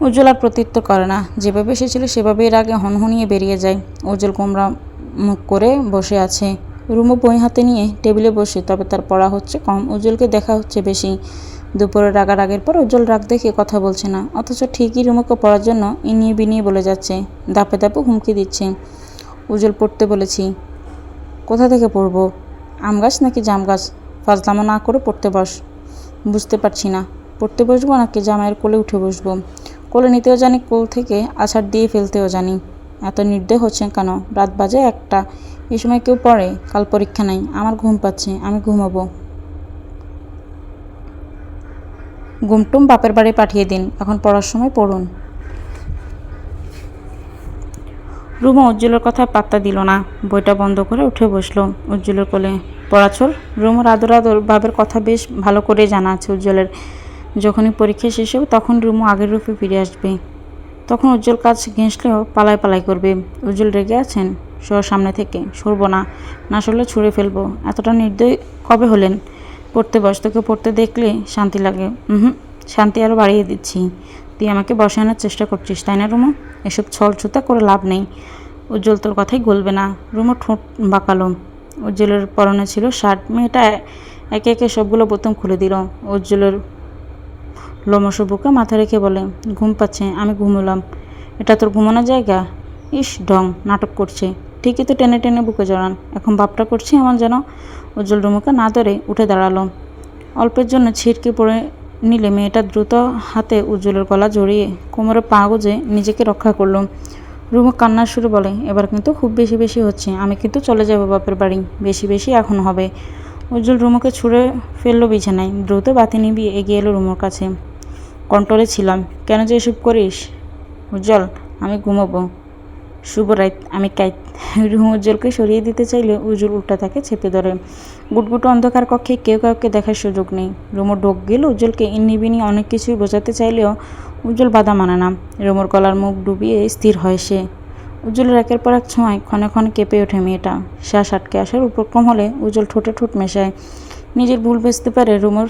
উজ্জ্বল আর প্রত্যুত্তর করে না, যেভাবে এসেছিল সেভাবেই রাগে হনহনিয়ে বেরিয়ে যায়। উজ্জ্বল গোমরা মুখ করে বসে আছে। রুমু বই হাতে নিয়ে টেবিলে বসে, তবে তার পড়া হচ্ছে কম, উজ্জ্বলকে দেখা হচ্ছে বেশি। দুপুরে রাগের পর উজ্জ্বল রাগ দেখে কথা বলছে না, অথচ ঠিকই রুমুকে পড়ার জন্য ইনিয়ে বিনিয়ে বলে যাচ্ছে, দাপে দাপে হুমকি দিচ্ছে। উজ্জ্বল পড়তে বলেছি। কোথা থেকে পড়বো? আম গাছ নাকি জাম গাছ? ফাজলামো না করে পড়তে বস। বুঝতে পারছি না, পড়তে বসবো নাকি জামাইয়ের কোলে উঠে বসবো? কোলে নিতেও জানি, কোল থেকে আছাড় দিয়ে ফেলতেও জানি। এত নির্দয় হচ্ছেন কেন? রাত বাজে 1টা, এই সময় কেউ পড়ে? কাল পরীক্ষা নাই, আমার ঘুম পাচ্ছে, আমি ঘুমাবো। ঘুমটুম বাপের বাড়ি পাঠিয়ে দিন, এখন পড়ার সময় পড়ুন। রুমা উজ্জ্বলের কথা পাত্তা দিল না, বইটা বন্ধ করে উঠে বসলো উজ্জ্বলের কোলে। পড়াছোর? রুমুর আদর ভাবের কথা বেশ ভালো করে জানা আছে উজ্জ্বলের। যখনই পরীক্ষা শেষ হবে তখন রুমু আগের রূপে ফিরে আসবে। তখন উজ্জ্বল কাজ ঘেঁষলেও পালাই করবে। উজ্জ্বল রেগে আছেন? সর সামনে থেকে, সরবো না, না সরলে ছুঁড়ে ফেলবো। এতটা নির্দয় কবে হলেন? পড়তে বস, তোকে পড়তে দেখলে শান্তি লাগে। শান্তি আরও বাড়িয়ে দিচ্ছি। তুই আমাকে বসানোর চেষ্টা করছিস, তাই না রুমু? এসব ছলছুতা করে লাভ নেই। উজ্জ্বল তোর কথাই গলবে না। রুমু ঠোঁট বাঁকালো। উজ্জ্বলের পরনে ছিল শার্ট। মেয়েটা একে একে সবগুলো বোতাম খুলে দিল। উজ্জ্বলের লোমশ বুকে মাথা রেখে বলে, ঘুম পাচ্ছে, আমি ঘুমোলাম। এটা তোর ঘুমানোর জায়গা? ইস ঢং, নাটক করছে। ঠিকই তো টেনে টেনে বুকে জড়ান, এখন বাপটা করছে এমন যেন। উজ্জ্বল রুমুকে না ধরে উঠে দাঁড়ালো। অল্পের জন্য ছিটকে পড়ে নিলে মেয়েটা দ্রুত হাতে উজ্জ্বলের গলা জড়িয়ে কোমরে পা গুজে নিজেকে রক্ষা করলো। রুমু কান্নার সুরে বলে, এবার কিন্তু খুব বেশি হচ্ছে, আমি কিন্তু চলে যাব বাপের বাড়ি, বেশি এখন হবে। উজ্জ্বল রুমুকে ছুঁড়ে ফেললো বিছানায়, দ্রুত বাতি নিভিয়ে এগিয়ে এলো রুমুর কাছে। কন্ট্রোলে ছিলাম, কেন যে এসব করিস? উজ্জ্বল, আমি ঘুমাবো। শুভ রাত, আমি কাইত। রুমু উজ্জ্বলকে সরিয়ে দিতে চাইলে উজ্জ্বল উল্টা তাকে চেপে ধরে। গুটগুটো অন্ধকার কক্ষে কেউ কাউকে দেখার সুযোগ নেই। রুমুর ঢোক গেল উজ্জ্বলকে ইন্নিবিনি অনেক কিছুই বোঝাতে চাইলেও উজ্জ্বল বাধা মানে না। রুমুর গলার মুখ ডুবিয়ে স্থির হয় সে। উজ্জ্বলের একের পর এক ছোঁয়ায় ক্ষণে ক্ষণে কেঁপে ওঠে মেয়েটা। শ্বাস আটকে আসার উপক্রম হলে উজ্জ্বল ঠোঁটে ঠোঁট মেশায়। নিজের ভুল বুঝতে পারে রুমুর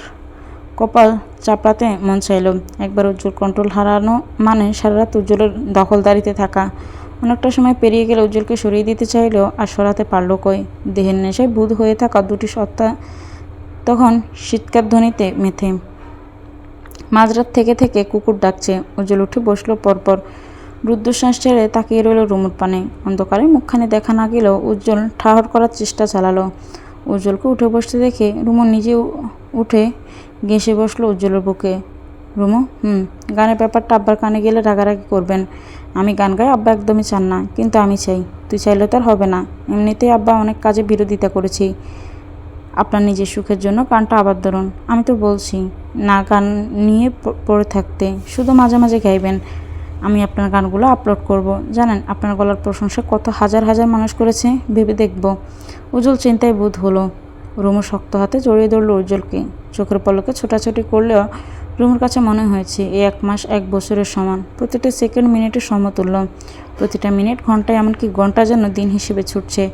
কপাল চাপড়াতে মন চাইল। একবার উজ্জ্বল কন্ট্রোল হারানো মানে সারা রাত উজ্জ্বলের দখলদারিতে থাকা। অনেকটা সময় পেরিয়ে গেলে উজ্জ্বলকে সরিয়ে দিতে চাইলেও আর সরাতে পারল কই। দেহের নেশায় বুধ হয়ে থাকা দুটি সত্তা তখন শীতকার ধ্বনিতে মেথে। মাঝরাত থেকে কুকুর ডাকছে। উজ্জ্বল উঠে বসলো পরপর। রুদ্ধশ্বাস ছেড়ে তাকিয়ে রইল রুমুর পানে। অন্ধকারে মুখখানে দেখা না গেলেও উজ্জ্বল ঠাহর করার চেষ্টা চালালো। উজ্জ্বলকে উঠে বসতে দেখে রুমু নিজে উঠে ঘেঁষে বসলো উজ্জ্বলের বুকে। রুমু, গানের ব্যাপারটা আব্বার কানে গেলে রাগারাগি করবেন। আমি গান গাই, আব্বা একদমই চান না, কিন্তু আমি চাই। তুই চাইলে তার হবে না। এমনিতেই আব্বা অনেক কাজে বিরোধিতা করেছি। আপনার নিজের সুখের জন্য গানটা আবার ধরুন। আমি তো বলছি না গান নিয়ে পড়ে থাকতে, শুধু মাঝে মাঝে গাইবেন। আমি আপনার গানগুলো আপলোড করব। জানেন আপনার গলার প্রশংসা কত হাজার মানুষ করেছে, ভেবে দেখব। উজ্জ্বল চিন্তায় বোধ হলো। রুমু শক্ত হাতে জড়িয়ে ধরল উজ্জ্বলকে। চোখের পলকে ছোটাছুটি করলেও রুমুর কাছে মনে হয়েছে এই 1 মাস 1 বছরের সমান। প্রতিটা সেকেন্ড মিনিটের সমতুল্য। প্রতিটা মিনিট ঘন্টায়, এমনকি ঘন্টা যেন দিন হিসেবে ছুটছে।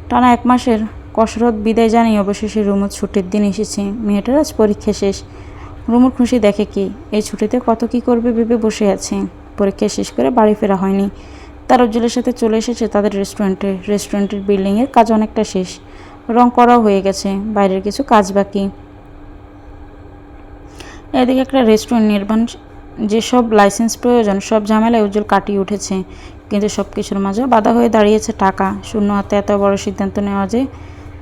টানা 1 মাসের কসরত বিদায় জানিয়ে অবশেষে রুমুর ছুটির দিন এসেছে। মেয়েটার আজ পরীক্ষা শেষ। রুমুর খুশি দেখে কি, এই ছুটিতে কত কি করবে ভেবে বসে আছে। পরীক্ষা শেষ করে বাড়ি ফেরা হয়নি। তার উজ্জ্বলের সাথে চলে এসেছে তাদের রেস্টুরেন্টের বিল্ডিংয়ের কাজ অনেকটা শেষ। রং করাও হয়ে গেছে, বাইরের কিছু কাজ বাকি। এদিকে একটা রেস্টুরেন্ট নির্মাণ, যেসব লাইসেন্স প্রয়োজন সব ঝামেলায় উজ্জ্বল কাটিয়ে উঠেছে, কিন্তু সব কিছুর মাঝেও বাধা হয়ে দাঁড়িয়েছে টাকা। শূন্য হাতে এত বড় সিদ্ধান্ত নেওয়া যে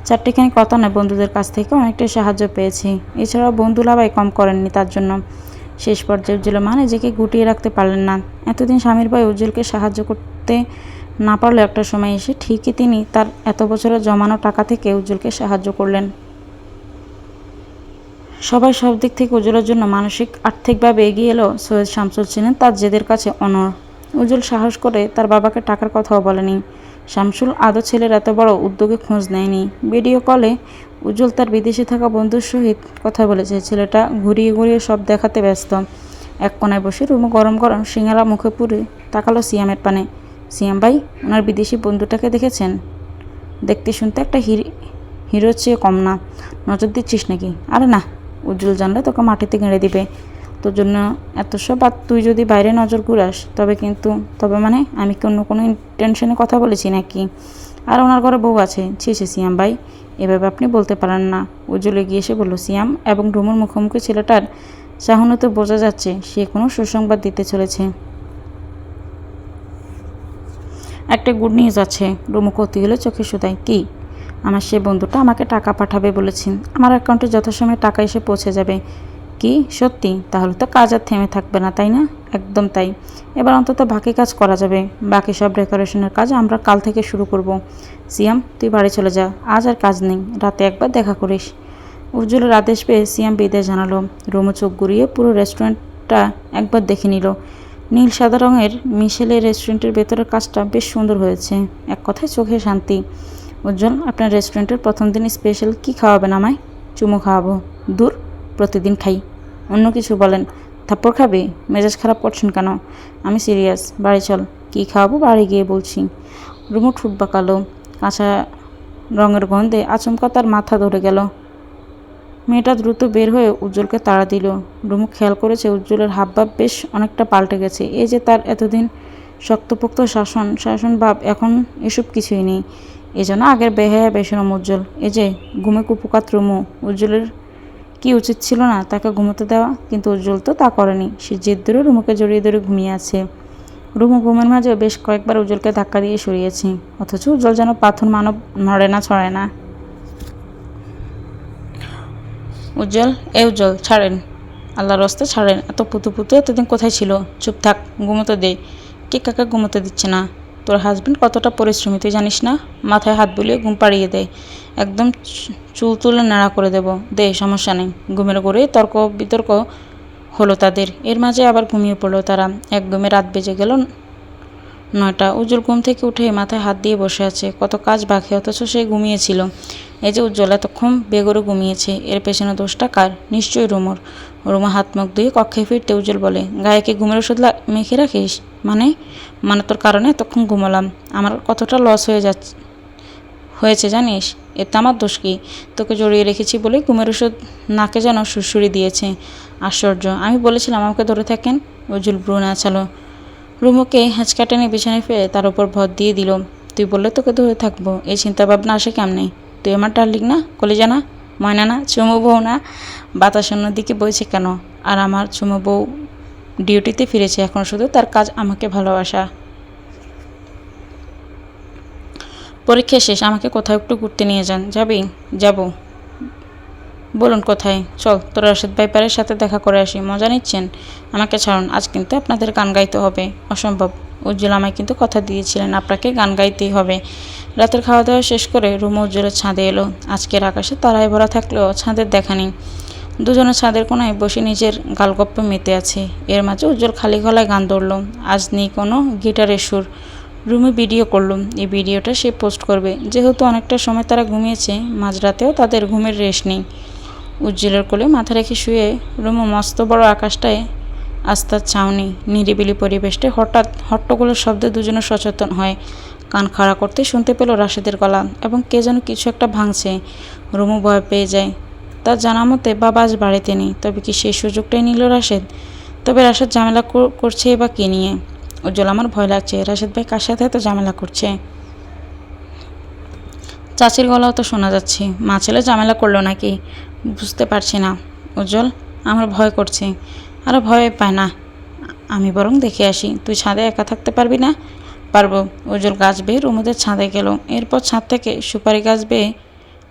চারটিখানি কথা নয়, বন্ধুদের কাছ থেকে অনেকটাই সাহায্য পেয়েছি। এছাড়াও বন্ধু লাভাই কম করেননি তার জন্য। শেষ পর্যায়ে উজ্জ্বলের মা নিজেকে গুটিয়ে রাখতে পারলেন না। এতদিন স্বামীর ভয়ে উজ্জ্বলকে সাহায্য করতে না পারলেও একটা সময় এসে ঠিকই তিনি তার এত বছরের জমানো টাকা থেকে উজ্জ্বলকে সাহায্য করলেন। সবাই সব দিক থেকে উজ্জ্বলের জন্য মানসিক আর্থিকভাবে এগিয়ে এলো। সৈয়দ শামসুল ছিলেন তার জেদের কাছে অনড়। উজ্জ্বল সাহস করে তার বাবাকে টাকার কথাও বলেনি। শামসুল আদৌ ছেলের এত বড় উদ্যোগে খোঁজ নেয়নি। ভিডিও কলে উজ্জ্বল তার বিদেশে থাকা বন্ধুর সহিত কথা বলেছে। ছেলেটা ঘুরিয়ে ঘুরিয়ে সব দেখাতে ব্যস্ত। এক কোনায় বসে রুমু গরম গরম সিঙ্গারা মুখে পুরে তাকালো সিয়ামের পানে। সিয়াম ভাই, ওনার বিদেশি বন্ধুটাকে দেখেছেন? দেখতে শুনতে একটা হিরোর চেয়ে কম না। নজর দিচ্ছিস নাকি? আরে না, উজ্জ্বল জানলে তোকে মাটিতে গেঁড়ে দিবে। তোর জন্য এত সব, আর তুই যদি বাইরে নজর ঘুরাস তবে মানে আমি কি অন্য কোনো ইন্টেনশনে কথা বলেছি নাকি? আর ওনার ঘরে বউ আছে। ছি ছি সিয়াম ভাই, এভাবে আপনি বলতে পারেন না। উজ্জ্বল এগিয়ে এসে বলল। সিয়াম এবং রুমুর মুখোমুখি ছেলেটার চাহনিতে বোঝা যাচ্ছে সে কোনো সুসংবাদ দিতে চলেছে। একটা গুড নিউজ আছে। রুমু কৌতূহলে চোখে শুধায়। কি? আমার সে বন্ধুটা আমাকে টাকা পাঠাবে বলেছেন। আমার অ্যাকাউন্টে যথাসময়ে টাকা এসে পৌঁছে যাবে। কি সত্যি? তাহলে তো কাজ আর থেমে থাকবে না, তাই না? একদম তাই। এবার অন্তত বাকি কাজ করা যাবে। বাকি সব ডেকোরেশনের কাজ আমরা কাল থেকে শুরু করব। সিয়াম, তুই বাড়ি চলে যা, আজ আর কাজ নেই। রাতে একবার দেখা করিস। উজ্জ্বলের আদেশ পেয়ে সিয়াম বিদায় জানালো। রুমু চোখ ঘুরিয়ে পুরো রেস্টুরেন্টটা একবার দেখে নিল। নীল সাদা রঙের মিশেলের রেস্টুরেন্টের ভেতরের কাজটা বেশ সুন্দর হয়েছে। এক কথায় চোখে শান্তি। উজ্জ্বল, আপনার রেস্টুরেন্টের প্রথম দিন স্পেশাল কি খাওয়াবেন আমায়? চুমু খাওয়াবো। দূর, প্রতিদিন খাই। অন্য কিছু বলেন। থাপ্পড় খাবে? মেজাজ খারাপ করছেন কেন? আমি সিরিয়াস। বাড়ি চল। কী খাওয়াবো বাড়ি গিয়ে বলছি। রুমু ঠোঁট বাঁকালো। কাঁচা রঙের গন্ধে আচমকা তার মাথা ধরে গেল। মেয়েটা দ্রুত বের হয়ে উজ্জ্বলকে তাড়া দিল। রুমু খেয়াল করেছে উজ্জ্বলের হাবভাব বেশ অনেকটা পাল্টে গেছে। এই যে তার এতদিন শক্তপোক্ত শাসন ভাব, এখন এসব কিছুই নেই। এজন্য আগের বেহায়া বেশরম উজ্জ্বল। এই যে ঘুমে কুপুকাত রুমু। উজ্জ্বলের কি উচিত ছিল না তাকে ঘুমোতে দেওয়া? কিন্তু উজ্জ্বল তো তা করেনি। সে জেদ ধরে রুমুকে জড়িয়ে ধরে ঘুমিয়ে আছে। রুমু ঘুমের মাঝেও বেশ কয়েকবার উজ্জ্বলকে ধাক্কা দিয়ে সরিয়েছে। অথচ উজ্জ্বল যেন পাথর মানব, নড়ে না ছড়ায় না। উজ্জ্বল, উজ্জ্বল ছাড়েন, আল্লাহর রাস্তে ছাড়েন। এত পুতু এতদিন কোথায় ছিল? চুপ থাক, ঘুমোতে দে। কে কাকে ঘুমোতে দিচ্ছে না? তোর হাজবেন্ড কতটা পরিশ্রমী তুই জানিস না? মাথায় হাত বুলিয়ে ঘুম পাড়িয়ে দে। একদম চুল তুলে নাড়া করে দেব। দে, সমস্যা নেই। ঘুমের ঘরে তর্ক বিতর্ক হলো তাদের। এর মাঝে আবার ঘুমিয়ে পড়লো তারা। এক ঘুমে রাত বেজে গেল 9টা। উজ্জ্বল ঘুম থেকে উঠে মাথায় হাত দিয়ে বসে আছে। কত কাজ বাকি, অথচ সে ঘুমিয়েছিল। এই যে উজ্জ্বল এতক্ষণ বেগরে ঘুমিয়েছে, এর পেছনে দোষটা কার? নিশ্চয়ই রুমুর। রুমা হাত মুখ ধুয়ে কক্ষে ফিরতে উজ্জ্বল বলে, গায়ে কি ঘুমের ওষুধ মেখে রাখিস? মানে তোর কারণে এতক্ষণ ঘুমালাম। আমার কতটা লস হয়েছে জানিস? এতে আমার দোষ কি? তোকে জড়িয়ে রেখেছি বলেই ঘুমের ওষুধ নাকে যেন সুরসুরি দিয়েছে। আশ্চর্য, আমি বলেছিলাম আমাকে ধরে থাকেন। উজ্জ্বল ভ্রু নাচালো। রুমুকে হ্যাঁচকা টেনে বিছানায় ফেলে তার উপর ভর দিয়ে দিল। তুই বললে তোকে ধরে থাকবো, এই চিন্তা ভাবনা আসে কেমনে? তুই আমার ডার্লিং না, কলিজা না, ময়না না, চুমু বউ না? বাতাস অন্যদিকে বইছে কেন? আর আমার চুমু বউ ডিউটিতে ফিরেছে। এখন শুধু তার কাজ আমাকে ভালোবাসা। পরীক্ষা শেষ, আমাকে কোথাও একটু ঘুরতে নিয়ে যান। যাবি? যাব। বলুন কোথায়? চল, তোর রাশেদ ভাইপারের সাথে দেখা করে আসি। মজা নিচ্ছেন? আমাকে ছাড়ুন, আজ কিন্তু আপনাদের গান গাইতে হবে। অসম্ভব। উজ্জ্বল আমায় কিন্তু কথা দিয়েছিলেন আপনাকে গান গাইতেই হবে। রাতের খাওয়া দাওয়া শেষ করে রুমু উজ্জ্বলের ছাদে এলো। আজকের আকাশে তারায় ভরা থাকলেও ছাদের দেখা নেই। দুজনে ছাদের কোনায় বসে নিজের গালগপ্পে মেতে আছে। এর মাঝে উজ্জ্বল খালি গলায় গান ধরল। আজ নেই কোনো গিটারের সুর। রুমে ভিডিও করল। এই ভিডিওটা সে পোস্ট করবে। যেহেতু অনেকটা সময় তারা ঘুমিয়েছে, মাঝরাতেও তাদের ঘুমের রেশ নেই। উজ্জ্বলের কোলে মাথা রেখে শুয়ে রুমু মস্ত বড় আকাশটায় আস্তার ছাউনি, নিরিবিলি পরিবেশটায় হঠাৎ হট্টগোলের শব্দে দুজনে সচেতন হয়। কান খাড়া করতে শুনতে পেল রাশেদের গলা এবং কে যেন কিছু একটা ভাঙছে। রুমু ভয় পেয়ে যায়। তার জানা মতে বাবা আজ বাড়িতে নেই। তবে কি সেই সুযোগটাই নিল রাশেদ? তবে রাশেদ ঝামেলা করছে বা কী নিয়ে? উজ্জ্বল, আমার ভয় লাগছে। রাশেদ ভাই কার সাথে এত ঝামেলা করছে? চাচির গলাও তো শোনা যাচ্ছে। মা ছেলে ঝামেলা করলো নাকি? বুঝতে পারছি না। উজ্জ্বল, আমার ভয় করছে। আরও ভয় পায় না, আমি বরং দেখে আসি। তুই ছাদে একা থাকতে পারবি না? পারবো। উজ্জ্বল গাছ বেয়ে রুমুদের ছাদে গেল। এরপর ছাদ থেকে সুপারি গাছ বেয়ে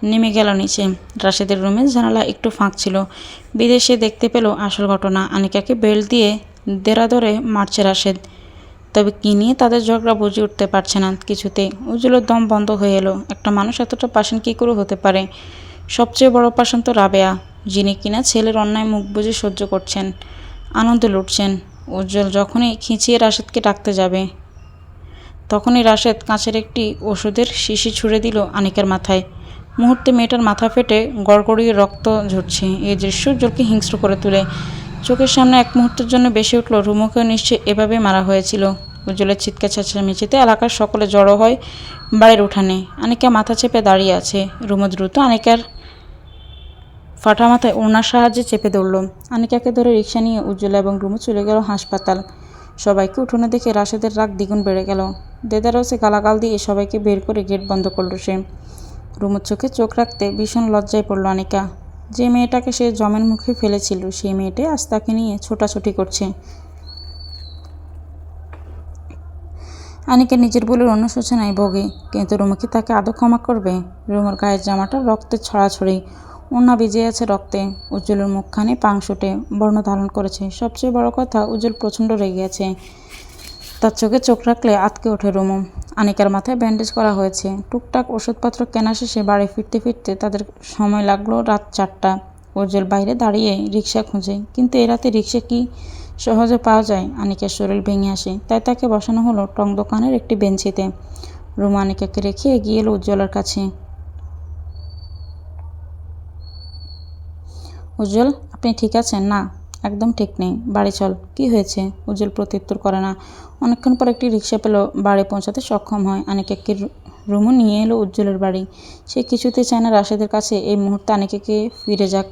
নেমে গেল নিচে। রাশেদের রুমের জানালা একটু ফাঁক ছিল। বিদেশে দেখতে পেল আসল ঘটনা। আনিকাকে বেল্ট দিয়ে দেড়া ধরে মারছে রাশেদ। তবে কী নিয়ে তাদের ঝগড়া বুঝে উঠতে পারছে না কিছুতেই। উজ্জ্বলের দম বন্ধ হয়ে এলো। একটা মানুষ এতটা পাষাণ কী করে হতে পারে? সবচেয়ে বড় পাষাণ তো রাবেয়া, যিনি কিনা ছেলের অন্যায় মুখ বুজে সহ্য করছেন, আনন্দে লুটছেন। উজ্জ্বল যখনই খিঁচিয়ে রাশেদকে ডাকতে যাবে তখনই রাশেদ কাঁচের একটি ওষুধের শিশি ছুঁড়ে দিল আনিকার মাথায়। মুহূর্তে মেয়েটার মাথা ফেটে গড়গড়িয়ে রক্ত ঝরছে। এই দৃশ্য উজ্জ্বলকে হিংস্র করে তোলে। চোখের সামনে এক মুহূর্তের জন্য বেশি উঠল রুমুকেও নিশ্চয়ই এভাবে মারা হয়েছিল। উজ্জ্বলের চিৎকার চেঁচামেচিতে এলাকার সকলে জড়ো হয় বাড়ির উঠানে। আনিকা মাথা চেপে দাঁড়িয়ে আছে। রুমু দ্রুত আনিকার ফাটা মাথায় ওড়নার সাহায্যে চেপে ধরল। আনিকাকে ধরে রিকশা নিয়ে উজ্জ্বল এবং রুমু চলে গেল হাসপাতাল। সবাইকে উঠোনে দেখে রাশেদের রাগ দ্বিগুণ বেড়ে গেল। দেদারসে গালাগাল দিয়ে সবাইকে বের করে গেট বন্ধ করল সে। রুমুর চোখে চোখ রাখতে ভীষণ লজ্জায় পড়ল আনিকা। যে মেয়েটাকে সে জমের মুখে ফেলেছিল সেই মেয়েটাই আজ তাকে নিয়ে ছোটাছুটি করছে। আনিকা নিজের ভুলের অনুশোচনায় ভোগে, কিন্তু রুমু কি তাকে আদৌ ক্ষমা করবে? রুমুর গায়ের জামাটা রক্তে ছড়াছড়ি, ওড়না ভিজে আছে রক্তে। উজ্জ্বলের মুখখানে পাংশুটে বর্ণ ধারণ করেছে। সবচেয়ে বড় কথা, উজ্জ্বল প্রচণ্ড রেগে আছে। তার চোখে চোখ রাখলে আটকে ওঠে রুমু। আনিকার মাথায় ব্যান্ডেজ করা হয়েছে। টুকটাক ওষুধপত্র কেনা শেষে বাড়ি ফিরতে ফিরতে তাদের সময় লাগলো রাত 4টা। উজ্জ্বল বাইরে দাঁড়িয়ে রিক্সা খুঁজে, কিন্তু এ রাতে রিক্সা কি সহজে পাওয়া যায়? আনিকার শরীর ভেঙে আসে, তাই তাকে বসানো হলো টং দোকানের একটি বেঞ্চিতে। রুমু আনিকাকে রেখে এগিয়ে এলো উজ্জ্বলের কাছে। উজ্জ্বল, আপনি ঠিক আছেন? না, একদম ঠিক নেই। বাড়ি চল। কি হয়েছে? উজ্জ্বল প্রত্যুত্তর করে না। অনেকক্ষণ পর একটি রিক্সা পেল, বাড়ি পৌঁছাতে সক্ষম হয়। আনিকাকে রুমু নিয়ে এলো উজ্জ্বলের বাড়ি। সে কিছুতে চায় না রাশেদের কাছে এই মুহূর্তে আনিকাকে ফিরে যাক।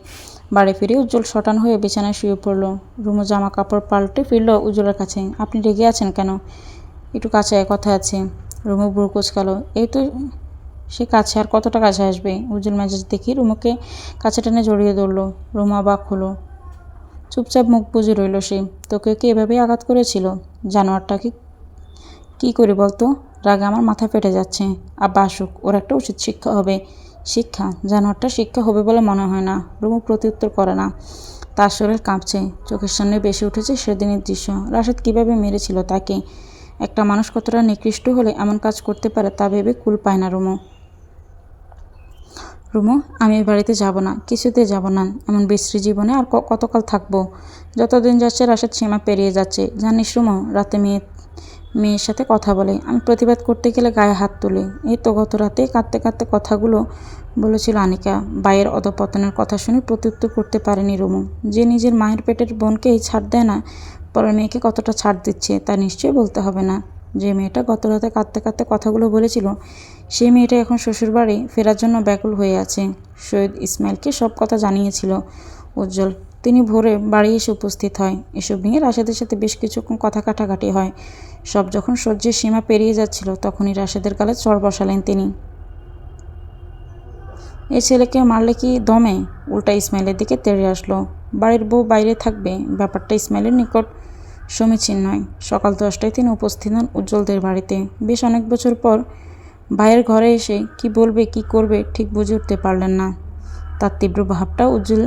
বাড়ি ফিরে উজ্জ্বল শটান হয়ে বিছানায় শুয়ে পড়ল। রুমু জামা কাপড় পাল্টে ফিরল উজ্জ্বলের কাছে। আপনি রেগে আছেন কেন? একটু কাছে কথা আছে। রুমু ভ্রু কুঁচকালো। এই তো সে কাছে, আর কতটা কাছে আসবে? উজ্জ্বল মেজাজ দেখি রুমুকে কাছে টেনে জড়িয়ে ধরল। রুমু অবাক হলো। চুপচাপ মুখ বুজে রইল সে। তোকে কি এভাবেই আঘাত করেছিল? জানোয়ারটাকে কি করি বলতো? রাগে আমার মাথা ফেটে যাচ্ছে। আব্বা আসুক, ওর একটা উচিত শিক্ষা হবে। শিক্ষা? জানোয়ারটা শিক্ষা হবে বলে মনে হয় না। রুমু প্রত্যুত্তর করে না। তার শরীর কাঁপছে। চোখের সামনে বেশি উঠেছে সেদিনের দৃশ্য। রাশেদ কীভাবে মেরেছিল তাকে। একটা মানুষ কতটা নিকৃষ্ট হলে এমন কাজ করতে পারে তা ভেবে কুল পায় না রুমু। রুমু, আমি এই বাড়িতে যাব না, কিছুতে যাব না। এমন বিশ্রী জীবনে আর কতকাল থাকবো? যতদিন যাচ্ছে রাশেদ সীমা পেরিয়ে যাচ্ছে। জানিস রুমু, রাতে মেয়ের সাথে কথা বলে। আমি প্রতিবাদ করতে গেলে গায়ে হাত তুলে। এই তো গত রাতে কাঁদতে কাঁদতে কথাগুলো বলেছিল আনিকা। ভাইয়ের অধঃপতনের কথা শুনে প্রত্যুত্তর করতে পারেনি রুমু। যে নিজের মায়ের পেটের বোনকেই ছাড় দেয় না, পরের মেয়েকে কতটা ছাড় দিচ্ছে তা নিশ্চয়ই বলতে হবে না। যে মেয়েটা গত রাতে কাঁদতে কাঁদতে কথাগুলো বলেছিল, সেই মেয়েটা এখন শ্বশুরবাড়ি ফেরার জন্য ব্যাকুল হয়ে আছে। সৈয়দ ইসমাইলকে সব কথা জানিয়েছিল উজ্জ্বল। তিনি ভোরে বাড়ি এসে উপস্থিত হয়। এসব নিয়ে রাশেদের সাথে বেশ কিছুক্ষণ কথা কাটাকাটি হয়। সব যখন সহ্যের সীমা পেরিয়ে যাচ্ছিল, তখনই রাশেদের গালে চড় বসালেন তিনি। এই ছেলেকে মারলে কি দমে? উল্টা ইসমাইলের দিকে তেড়ে আসলো। বাড়ির বউ বাইরে থাকবে, ব্যাপারটা ইসমাইলের নিকট সমীচীন নয়। সকাল 10টায় তিনি উপস্থিত হন উজ্জ্বলদের বাড়িতে। বেশ অনেক বছর পর ভাইয়ের ঘরে এসে কি বলবে কি করবে ঠিক বুঝে উঠতে পারলেন না। তার তীব্র ভাবটা উজ্জ্বল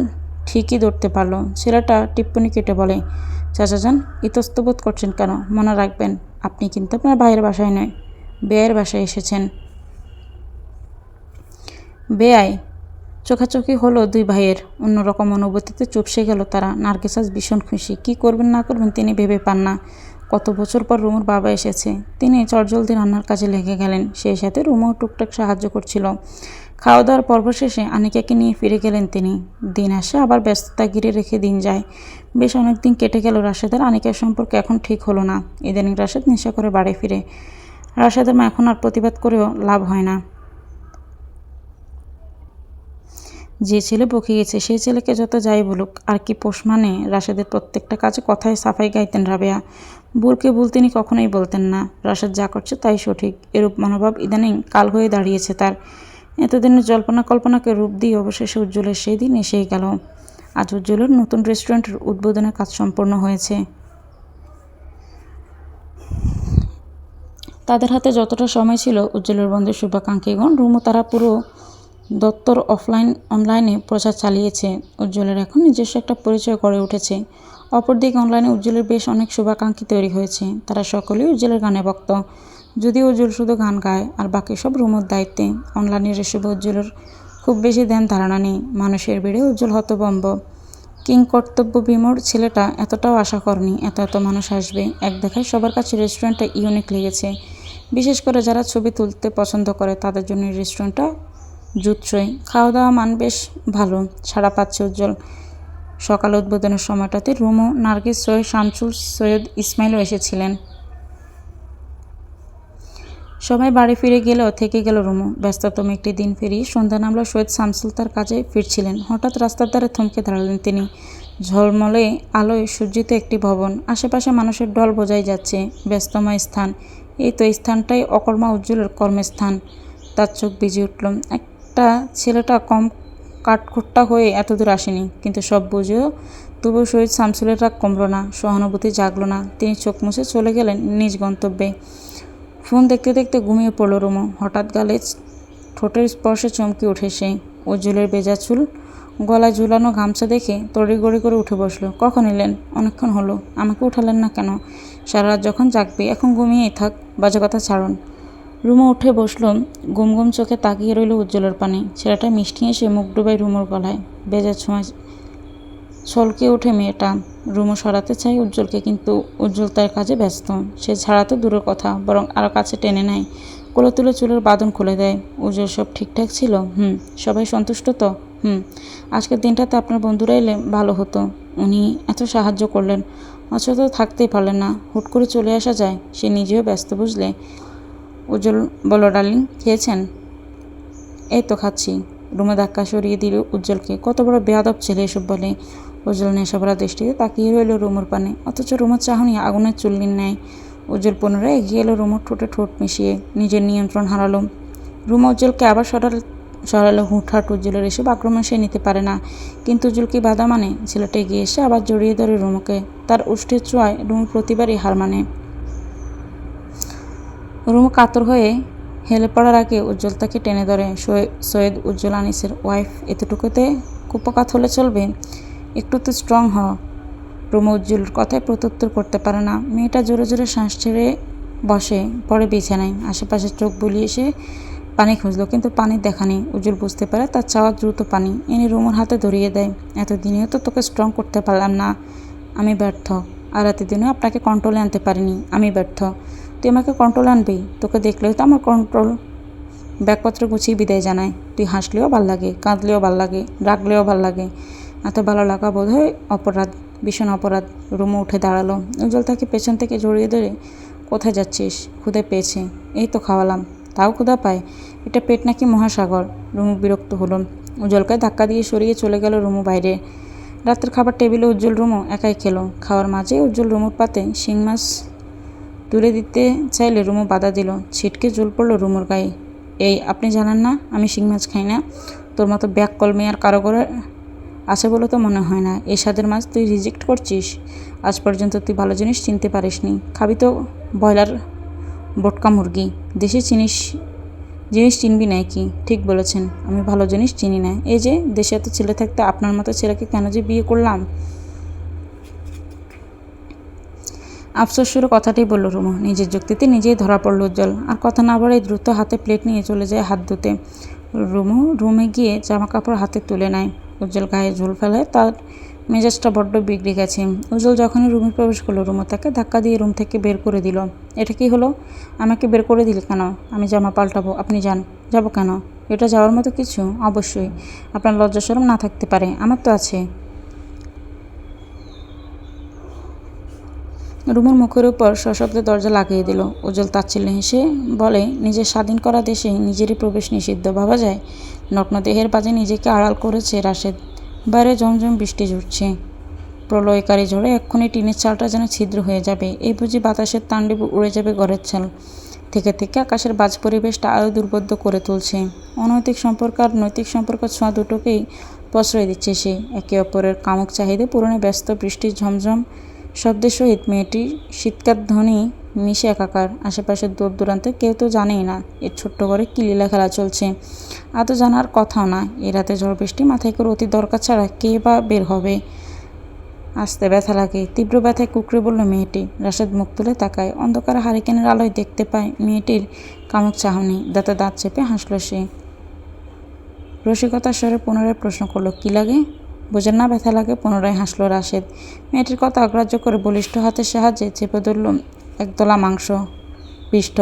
ঠিকই ধরতে পারল। ছেলেটা টিপ্পনি কেটে বলে, চাচাজান, ইতস্তবোধ করছেন কেন? মনে রাখবেন, আপনি কিন্তু আপনার ভাইয়ের বাসায় নয়, বেয়ের বাসায় এসেছেন। বেয়াই? চোখাচোখি হলো দুই ভাইয়ের। অন্যরকম অনুভূতিতে চুপসে গেল তারা। নার্গিস আজ ভীষণ খুশি। কী করবেন না করবেন তিনি ভেবে পান না। কত বছর পর রুমুর বাবা এসেছে। তিনি চটজলদি রান্নার কাজে লেগে গেলেন। সেই সাথে রুমুও টুকটাক সাহায্য করছিল। খাওয়া দাওয়ার পর্ব শেষে আনিকাকে নিয়ে ফিরে গেলেন তিনি। দিন আসে, আবার ব্যস্ততা ঘিরে রেখে দিন যায়। বেশ অনেক দিন কেটে গেল। রাশেদের আনিকার সম্পর্ক এখন ঠিক হলো না। ইদানিং রাশেদ নেশা করে বাড়ি ফিরে। রাশেদের মা এখন আর প্রতিবাদ করেও লাভ হয় না। যে ছেলে বকে গেছে সেই ছেলেকে যত যাই বলুক, আর কি পোষ মানে? রাশেদের প্রত্যেকটা কাজে কথায় সাফাই গাইতেন রাবেয়া। ভুলকে ভুল তিনি কখনোই বলতেন না। রাশেদ যা করছে তাই সঠিক, এরূপ মনোভাব ইদানিং কাল হয়ে দাঁড়িয়েছে তার। এতদিনের জল্পনা কল্পনাকে রূপ দিয়ে অবশেষে উজ্জ্বলের সেই দিন এসেই গেল। আজ উজ্জ্বলের নতুন রেস্টুরেন্টের উদ্বোধনের কাজ সম্পন্ন হয়েছে। তাদের হাতে যতটা সময় ছিল, উজ্জ্বলের বন্ধু শুভাকাঙ্ক্ষীগণ রুমু তারা পুরো দপ্তর অনলাইনে প্রচার চালিয়েছে। উজ্জ্বলের এখন নিজস্ব একটা পরিচয় গড়ে উঠেছে। অপরদিকে অনলাইনে উজ্জ্বলের বেশ অনেক শুভাকাঙ্ক্ষী তৈরি হয়েছে। তারা সকলেই উজ্জ্বলের গানে ভক্ত। যদিও উজ্জ্বল শুধু গান গায় আর বাকি সব রুমুর দায়িত্বে। অনলাইনের এসবে উজ্জ্বলের খুব বেশি ধ্যান ধারণা নেই। মানুষের ভিড়ে উজ্জ্বল হতভম্ব। কিংকর্তব্য বিমূঢ় ছেলেটা এতটাও আশা করেনি এত এত মানুষ আসবে। এক দেখায় সবার কাছে রেস্টুরেন্টটা ইউনিক লেগেছে। বিশেষ করে যারা ছবি তুলতে পছন্দ করে তাদের জন্য এই রেস্টুরেন্টটা জুৎসই। খাওয়া দাওয়া মান বেশ ভালো, সাড়া পাচ্ছে উজ্জ্বল। সকাল উদ্বোধনের সময়টাতে রুমু, নার্গিস, সৈয়দ শামসুল, সৈয়দ ইসমাইলও এসেছিলেন। সবাই বাড়ি ফিরে গেলেও থেকে গেল রুমু। ব্যস্ততম একটি দিন পেরিয়ে সন্ধ্যা নামলো। সৈয়দ শামসুল তার কাজে ফিরছিলেন। হঠাৎ রাস্তার ধারে থমকে দাঁড়ালেন তিনি। ঝলমলে আলোয় সজ্জিত একটি ভবন, আশেপাশে মানুষের ঢল বোঝাই যাচ্ছে। ব্যস্তময় স্থান। এই তো স্থানটাই অকর্মা উজ্জ্বলের কর্মস্থান। তার চোখ ভিজে উঠল। একটা ছেলেটা কম কাঠখোট্টা হয়ে এতদূর আসেনি, কিন্তু সব বুঝেও তবু সৈয়দ শামসুলের রাগ কমল না, সহানুভূতি জাগল না। তিনি চোখ মুছে চলে গেলেন নিজ গন্তব্যে। ফোন দেখতে দেখতে ঘুমিয়ে পড়ল রুমু। হঠাৎ গালে ঠোঁটের স্পর্শে চমকে ওঠে সে। উজ্জ্বলের ভেজা চুল, গলায় ঝুলানো গামছা দেখে তড়িঘড়ি করে উঠে বসলো। কখন এলেন? অনেকক্ষণ হলো। আমাকে উঠালেন না কেন? সারা রাত যখন জাগবে, এখন ঘুমিয়েই থাক, বাজে কথা ছাড়ুন। রুমু উঠে বসল। গুম গুম চোখে তাকিয়ে রইল উজ্জ্বলের পানে। ছেলেটা মিষ্টি এসে মুখ ডুবাই রুমুর গলায়। ভেজা ছোঁয়া ছলকে ওঠে মেয়েটা। রুমু সরাতে চায় উজ্জ্বলকে, কিন্তু উজ্জ্বল তার কাজে ব্যস্ত। সে ছাড়াতে দূরের কথা, বরং আরও কাছে টেনে নেয়। কোলে তুলে চুলের বাঁধন খুলে দেয়। উজ্জ্বল, সব ঠিকঠাক ছিল? সবাই সন্তুষ্ট তো? আজকের দিনটাতে আপনার বন্ধুরা এলে ভালো হতো। উনি এত সাহায্য করলেন, অথচ তো থাকতেই পারলেন না। হুট করে চলে আসা যায়। সে নিজেও ব্যস্ত, বুঝলে। উজ্জ্বল বলল, ডার্লিং, খেয়েছেন? এই তো খাচ্ছি। রুমে ধাক্কা সরিয়ে দিল উজ্জ্বলকে। কত বড় বেয়াদব ছেলে এসব বলে। উজ্জ্বল নেশাভরা দৃষ্টিতে তাকিয়ে রইল রুমুর পানে, অথচ রুমুর চাহনি আগুনের চুল্লির ন্যায়। উজ্জ্বল পুনরায় এগিয়ে এলো রুমুর ঠোঁটে ঠোঁট মিশিয়ে। নিজের নিয়ন্ত্রণ হারালো। রুমু উজ্জ্বলকে আবার সরালো। হুটহাট উজ্জ্বলের এসব আক্রমণ সে নিতে পারে না, কিন্তু উজ্জ্বল কি বাধা মানে? ছেলেটা এগিয়ে এসে আবার জড়িয়ে ধরে রুমুকে। তার উষ্ঠের ছোঁয়ায় রুমু প্রতিবারই হার মানে। রুমু কাতর হয়ে হেলে পড়ার আগে উজ্জ্বল তাকে টেনে ধরে। সৈয়দ উজ্জ্বল আনিসের ওয়াইফ, এতটুকুতে কুপকাত হলে চলবে? একটু তো স্ট্রং হ। রুমু উজ্জ্বলের কথায় প্রত্যুত্তর করতে পারে না। মেয়েটা জোরে জোরে শ্বাস ছেড়ে বসে পড়ে বিছানায়। আশেপাশে চোখ বুলিয়ে সে পানি খুঁজল, কিন্তু পানির দেখা নেই। উজ্জ্বল বুঝতে পারে তার চাওয়া দ্রুত পানি। এনে রুমুর হাতে ধরিয়ে দেয়। এতদিনেও তো তোকে স্ট্রং করতে পারলাম না, আমি ব্যর্থ। আর এতদিনেও আপনাকে কন্ট্রোলে আনতে পারিনি, আমি ব্যর্থ। তুই আমাকে কন্ট্রোল আনবি? তোকে দেখলেও তো আমার কন্ট্রোল। ব্যাগপত্র গুছিয়ে বিদায় জানায়। তুই হাসলেও ভাল লাগে, কাঁদলেও ভাল লাগে, রাগলেও ভাল লাগে। এত ভালো লাগা বোধ হয় অপরাধ, ভীষণ অপরাধ। রুমু উঠে দাঁড়ালো। উজ্জ্বল তাকে পেছন থেকে জড়িয়ে ধরে, কোথায় যাচ্ছিস? ক্ষুধে পেয়েছে। এই তো খাওয়ালাম। তাও ক্ষুধা পায়? এটা পেট নাকি মহাসাগর? রুমু বিরক্ত হলো। উজ্জ্বলকে ধাক্কা দিয়ে সরিয়ে চলে গেল রুমু বাইরে। রাতের খাবার টেবিলে উজ্জ্বল রুমু একাই খেলো। খাওয়ার মাঝে উজ্জ্বল রুমুর পাতে শিং মাছ তুলে দিতে চাইলে রুমু বাধা দিল। ছিটকে জল পড়ল রুমুর গায়ে। এই, আপনি জানেন না আমি শিং মাছ খাই না? তোর মতো ব্যাক কলমে আর কারো করে আছে বলে তো মনে হয় না। এই স্বাদের মাছ তুই রিজেক্ট করছিস? আজ পর্যন্ত তুই ভালো জিনিস চিনতে পারিসনি। খাবি তো ব্রয়লার, বোটকা মুরগি। দেশি জিনিস চিনবি না কি? ঠিক বলেছেন, আমি ভালো জিনিস চিনি না। এই যে দেশে এত ছেলে থাকতে আপনার মতো ছেলেকে কেন যে বিয়ে করলাম। আফসোস সুরে কথাটি বলল রুমু। নিজের যুক্তিতে নিজেই ধরা পড়ল উজ্জ্বল। আর কথা না বাড়াই দ্রুত হাতে প্লেট নিয়ে চলে যায় হাত ধুতে। রুমু রুমে গিয়ে জামা কাপড় হাতে তুলে নেয়। উজ্জ্বল গায়ে ঝোল ফেলায়। তার মেজাজটা বড্ড বিগড়ে গেছে। উজ্জ্বল যখনই রুমে প্রবেশ করলো, রুমু তাকে ধাক্কা দিয়ে রুম থেকে বের করে দিল। এটা কি হলো? আমাকে বের করে দিলে কেন? আমি জামা পাল্টাবো, আপনি যান। যাবো কেন? এটা যাওয়ার মতো কিছু? অবশ্যই। আপনার লজ্জা শরম না থাকতে পারে, আমার তো আছে। রুমুর মুখের উপর সশব্দে দরজা লাগিয়ে দিল। উজ্জ্বল তাচ্ছিল্যে হেসে বলে, নিজের স্বাধীন করা দেশে নিজেরই প্রবেশ নিষিদ্ধ, ভাবা যায়? নগ্ন দেহের বাজে নিজেকে আড়াল করেছে রাশেদ। বাইরে জমজম বৃষ্টি ঝরছে। প্রলয়কারী ঝড়ে এক্ষুনি টিনের চালটা যেন ছিদ্র হয়ে যাবে। এই বুঝি বাতাসের তাণ্ডবে উড়ে যাবে ঘরের চাল। থেকে থেকে আকাশের বাজ পরিবেশটা আরও দুর্বোধ্য করে তুলছে। অনৈতিক সম্পর্ক আর নৈতিক সম্পর্ক ছোঁয়া দুটোকেই প্রশ্রয় দিচ্ছে সে। একে অপরের কামুক চাহিদা পূরণে ব্যস্ত। বৃষ্টির ঝমঝম শব্দের সহিত মেয়েটির শীতকার ধ্বনি মিশে একাকার। আশেপাশের দূর দূরান্তে কেউ তো জানেই না এর ছোট্ট ঘরে কী লীলা খেলা চলছে। আদৌ জানার কথাও না। এ রাতে ঝড় বৃষ্টি মাথায় করে অতি দরকার ছাড়া কে বা বের হবে? আস্তে ব্যথা লাগে। তীব্র ব্যথায় কুকড়ে বলল মেয়েটি। রাশেদ মুখ তুলে তাকায়। অন্ধকারে হারিকেনের আলোয় দেখতে পায় মেয়েটির কামুক চাহনি। দাঁতে চেপে হাসল সে। রসিকতার স্বরে পুনরায় প্রশ্ন করল, কী লাগে? বোঝেন না ব্যথা লাগে? পুনরায় হাসল রাশেদ। মেয়েটির কথা অগ্রাহ্য করে বলিষ্ঠ হাতের সাহায্যে চেপে ধরল একদলা মাংস পৃষ্ঠ।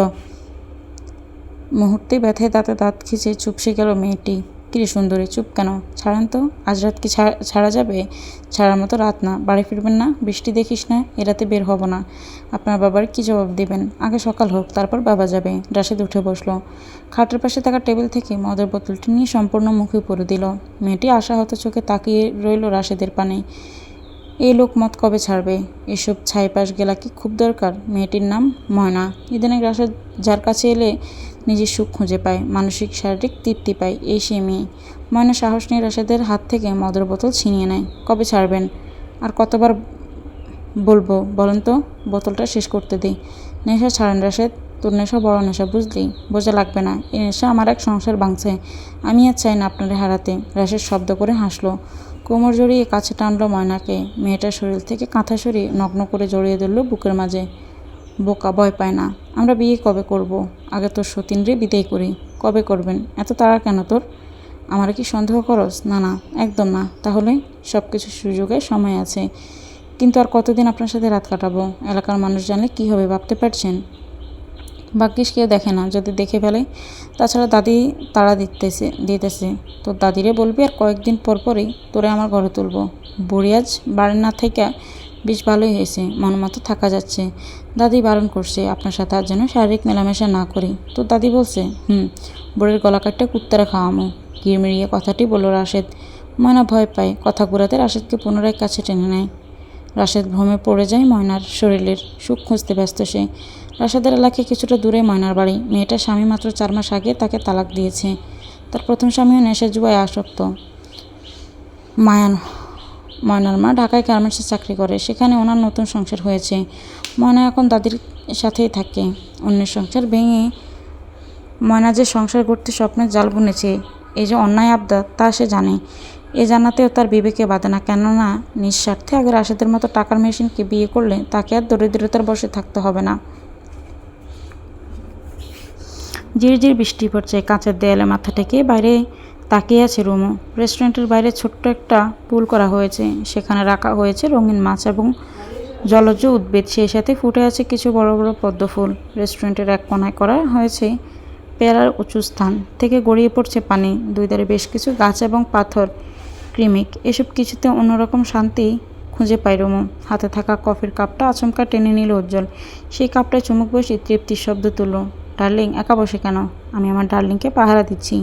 মুহূর্তেই ব্যথায় দাঁতে দাঁত খিচে চুপসে গেল মেয়েটি। কিরে সুন্দরী, চুপ কেন? ছাড়েন তো, আজ রাত কি ছাড়া যাবে? ছাড়ার মতো রাত না। বাড়ি ফিরবেন না? বৃষ্টি দেখিস না, এ রাতে বের হব না। আপনার বাবার কি জবাব দেবেন? আগে সকাল হোক, তারপর বাবা যাবে। রাশেদ উঠে বসল। খাটের পাশে থাকা টেবিল থেকে মদের বোতলটি নিয়ে সম্পূর্ণ মুখে পড়ে দিল। মেয়েটি আশাহত চোখে তাকিয়ে রইল রাশেদের পানে। এই লোক মদ কবে ছাড়বে? এসব ছাইপাশ গেলা কি খুব দরকার? মেয়েটির নাম ময়না। ইদানিং রাশেদ যার কাছে এলে নিজের সুখ খুঁজে পায়, মানসিক শারীরিক তৃপ্তি পায়, এই সে মেয়ে। ময়না সাহস নিয়ে রাশেদের হাত থেকে মদের বোতল ছিনিয়ে নেয়। কবে ছাড়বেন? আর কতবার বলবো বলেন তো? বোতলটা শেষ করতে দিই। নেশা ছাড়েন রাশেদ, তোর নেশা বড় নেশা, বুঝলি? বোঝা লাগবে না, এই নেশা আমার এক সংসার ভাঙছে। আমি আর চাই না আপনারে হারাতে। রাশেদ শব্দ করে হাসলো। কোমর জড়িয়ে কাছে টানলো ময়নাকে। মেয়েটার শরীর থেকে কাঁথা সরিয়ে নগ্ন করে জড়িয়ে ধরল বুকের মাঝে। বোকা, ভয় পায় না। আমরা বিয়ে কবে করব? আগে তোর সতীনরে বিদায় করি। কবে করবেন? এত তাড়া কেন তোর? আমার কি সন্দেহ করস? না না, একদম না। তাহলে সব কিছু সুযোগে সময় আছে, কিন্তু আর কতদিন আপনার সাথে রাত কাটাবো? এলাকার মানুষ জানলে কী হবে ভাবতে পারছেন? ভাগ্যিস কেউ দেখে না, যদি দেখে ফেলে। তাছাড়া দাদি তাড়া দিতেছে। তোর দাদিরে বলবি আর কয়েকদিন পর পরই তোরে আমার ঘরে তুলবো। বুড়ি আজ বাড়ি না থাইকা বেশ ভালোই হয়েছে, মতো থাকা যাচ্ছে। দাদি বারণ করছে আপনার সাথে আর যেন শারীরিক মেলামেশা না করি। তোর দাদি বলছে? বুড়ির গলা কাটটা কুত্তারা খাওয়ামো। গিরমিরিয়ে কথাটি বলল রাশেদ। ময়না ভয় পায়। কথা ঘুরাতে রাশেদকে পুনরায় কাছে টেনে নেয়। রাশেদ ভ্রমে পড়ে যায় ময়নার শরীরের। সুখ খুঁজতে ব্যস্ত সে। রাশেদের এলাকায় কিছুটা দূরে ময়নার বাড়ি। মেয়েটার স্বামী মাত্র 4 মাস আগে তাকে তালাক দিয়েছে। তার প্রথম স্বামীও নেশা জুয়ায় আসক্ত। ময়নার মা ঢাকায় গার্মেন্টসে চাকরি করে, সেখানে ওনার নতুন সংসার হয়েছে। ময়না এখন দাদির সাথেই থাকে। অন্যের সংসার ভেঙে ময়না যে সংসার করতে স্বপ্নের জাল বুনেছে, এই যে অন্যায় আবদার, তা সে জানে। এ জানাতেও তার বিবেকে বাঁধে না, কেননা নিঃস্বার্থে আগে রাশেদের মতো টাকার মেশিনকে বিয়ে করলে তাকে আর দরিদ্রতার বশে থাকতে হবে না। ঝিরঝির বৃষ্টি পড়ছে। কাঁচের দেয়ালে মাথা ঠেকে বাইরে তাকিয়ে আছে রুমু। রেস্টুরেন্টের বাইরে ছোট্ট একটা পুল করা হয়েছে, সেখানে রাখা হয়েছে রঙিন মাছ এবং জলজ উদ্ভিদ, সেই সাথে ফুটে আছে কিছু বড় বড় পদ্ম ফুল। রেস্টুরেন্টের এক কোণায় করা হয়েছে পেয়ারার উঁচু স্থান থেকে গড়িয়ে পড়ছে পানি। দুই ধারে বেশ কিছু গাছ এবং পাথর, ক্রিমিক। এসব কিছুতে অন্যরকম শান্তি খুঁজে পায় রুমু। হাতে থাকা কফির কাপটা আচমকা টেনে নিল উজ্জ্বল। সেই কাপটায় চুমুক বসে তৃপ্তির শব্দ তুলল। ডার্লিং, একা বসে কেন? আমি আমার ডার্লিংকে পাহারা দিচ্ছি।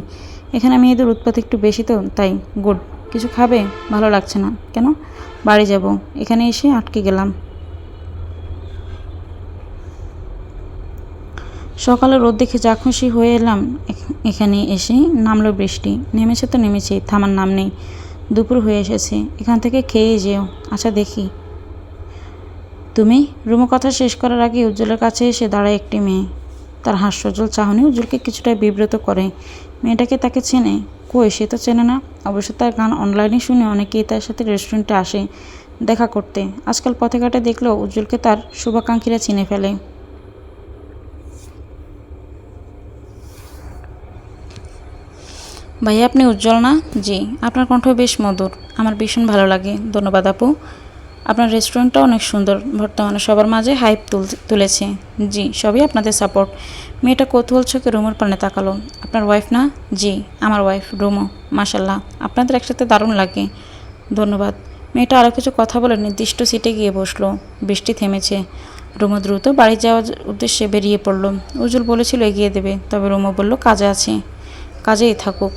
এখানে মেয়েদের উৎপাত একটু বেশি তো, তাই। গুড। কিছু খাবে? ভালো লাগছে না কেন? বাড়ি যাব, এখানে এসে আটকে গেলাম। সকালে রোদ দেখে যা খুশি হয়ে এলাম, এখানে এসে নামলো বৃষ্টি। নেমেছে তো নেমেছেই, থামার নাম নেই। দুপুর হয়ে এসেছে, এখান থেকে খেয়ে যেও। আচ্ছা দেখি। তুমি? রুমু কথা শেষ করার আগে উজ্জ্বলের কাছে এসে দাঁড়ায় একটি মেয়ে। তার হাস্যোজ্জ্বল চাহনি উজ্জ্বলকে কিছুটা বিব্রত করে। মেয়েটাকে তাকে চেনে? কই, সে তো চেনে না। অবশ্য তার গান অনলাইনে শুনে অনেকেই তার সাথে রেস্টুরেন্টে আসে দেখা করতে। আজকাল পথে ঘাটে দেখলেও উজ্জ্বলকে তার শুভাকাঙ্ক্ষীরা চিনে ফেলে। ভাইয়া, আপনি উজ্জ্বল না? জি। আপনার কণ্ঠ বেশ মধুর, আমার ভীষণ ভালো লাগে। ধন্যবাদ আপু। আপনার রেস্টুরেন্টটা অনেক সুন্দর, বর্তমানে সবার মাঝে হাইপ তুলেছে। জি, সবই আপনাদের সাপোর্ট। মেয়েটা কৌতূহল চোখে রুমুর পানে তাকালো। আপনার ওয়াইফ না? জি, আমার ওয়াইফ রুমু। মাশাল্লাহ, আপনাদের একসাথে দারুণ লাগে। ধন্যবাদ। মেয়েটা আরও কিছু কথা বলে নির্দিষ্ট সিটে গিয়ে বসলো। বৃষ্টি থেমেছে। রুমু দ্রুত বাড়ি যাওয়ার উদ্দেশ্যে বেরিয়ে পড়ল। উজ্জ্বল বলেছিল এগিয়ে দেবে, তবে রুমু বলল কাজে আছে, কাজেই থাকুক।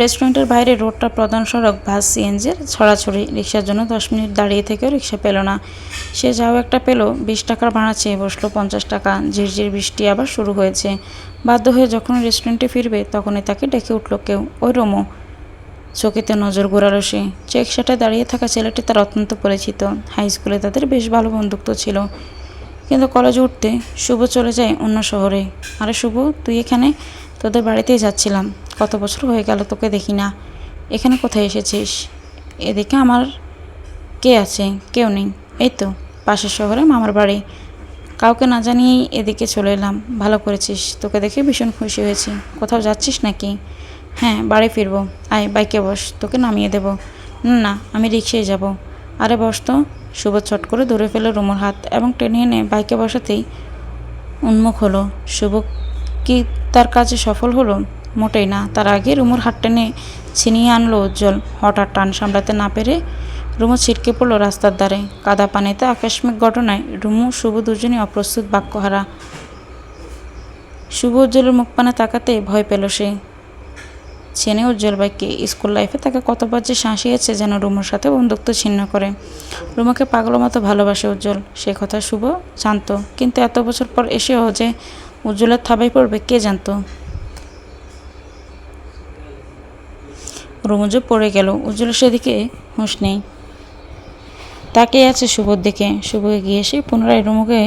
রেস্টুরেন্টের বাইরে রোডটা প্রধান সড়ক, বাস সিএনজির ছড়াছড়ি। রিক্সার জন্য 10 মিনিট দাঁড়িয়ে থেকেও রিক্সা পেল না। সে যাও একটা পেল, 20 টাকার ভাড়া চেয়ে বসলো 50 টাকা। ঝিরঝির বৃষ্টি আবার শুরু হয়েছে। বাধ্য হয়ে যখন রেস্টুরেন্টে ফিরবে তখনই তাকে ডেকে উঠল কেউ। ওই রুমু। চকিতে নজর ঘোরালো সে। চেক শার্টে দাঁড়িয়ে থাকা ছেলেটি তার অত্যন্ত পরিচিত। হাই স্কুলে তাদের বেশ ভালো বন্ধুত্ব ছিল, কিন্তু কলেজে উঠতে শুভ চলে যায় অন্য শহরে। আরে শুভ, তুই এখানে? তোদের বাড়িতেই যাচ্ছিলাম। কত বছর হয়ে গেল তোকে দেখি না। এখানে কোথায় এসেছিস? এদিকে আমার কে আছে? কেউ নেই। এই তো পাশের শহরে মামার বাড়ি। কাউকে না জানিয়েই এদিকে চলে এলাম। ভালো করেছিস, তোকে দেখে ভীষণ খুশি হয়েছি। কোথাও যাচ্ছিস নাকি? হ্যাঁ, বাড়ি ফিরবো। আয় বাইকে বস, তোকে নামিয়ে দেবো। না না, আমি রিক্সায় যাব। আরে বস তো। শুভ চট করে ধরে ফেলে রুমুর হাত এবং টেনে এনে বাইকে বসাতেই উন্মুখ হলো। শুভ কি তার কাজে সফল হলো? মোটেই না। তার আগে রুমুর হাত টেনে ছিনিয়ে আনলো উজ্জ্বল। হঠাৎ টান সামলাতে না পেরে রুমু ছিটকে পড়লো রাস্তার ধারে। কাদা পানিতে আকস্মিক ঘটনায় রুমু শুভ দুজনই অপ্রস্তুত, বাক্যহারা। শুভ উজ্জ্বলের মুখ পানে তাকাতে ভয় পেল সে। চেনে উজ্জ্বল ভাইকে। স্কুল লাইফে তাকে কতবার যে শাসিয়েছে যেন রুমুর সাথে বন্ধুত্ব ছিন্ন করে। রুমুকে পাগলের মতো ভালোবাসে উজ্জ্বল, সে কথা শুভ জানতো। কিন্তু এত বছর পর এসেও যে উজ্জ্বলের থাবায় পড়বে কে জানতো। রুমু যে পড়ে গেল, উজ্জ্বলের সেদিকে হুঁশ নেই। তাকিয়ে আছে শুভর দিকে। শুভ এগিয়ে এসে পুনরায় রুমুকে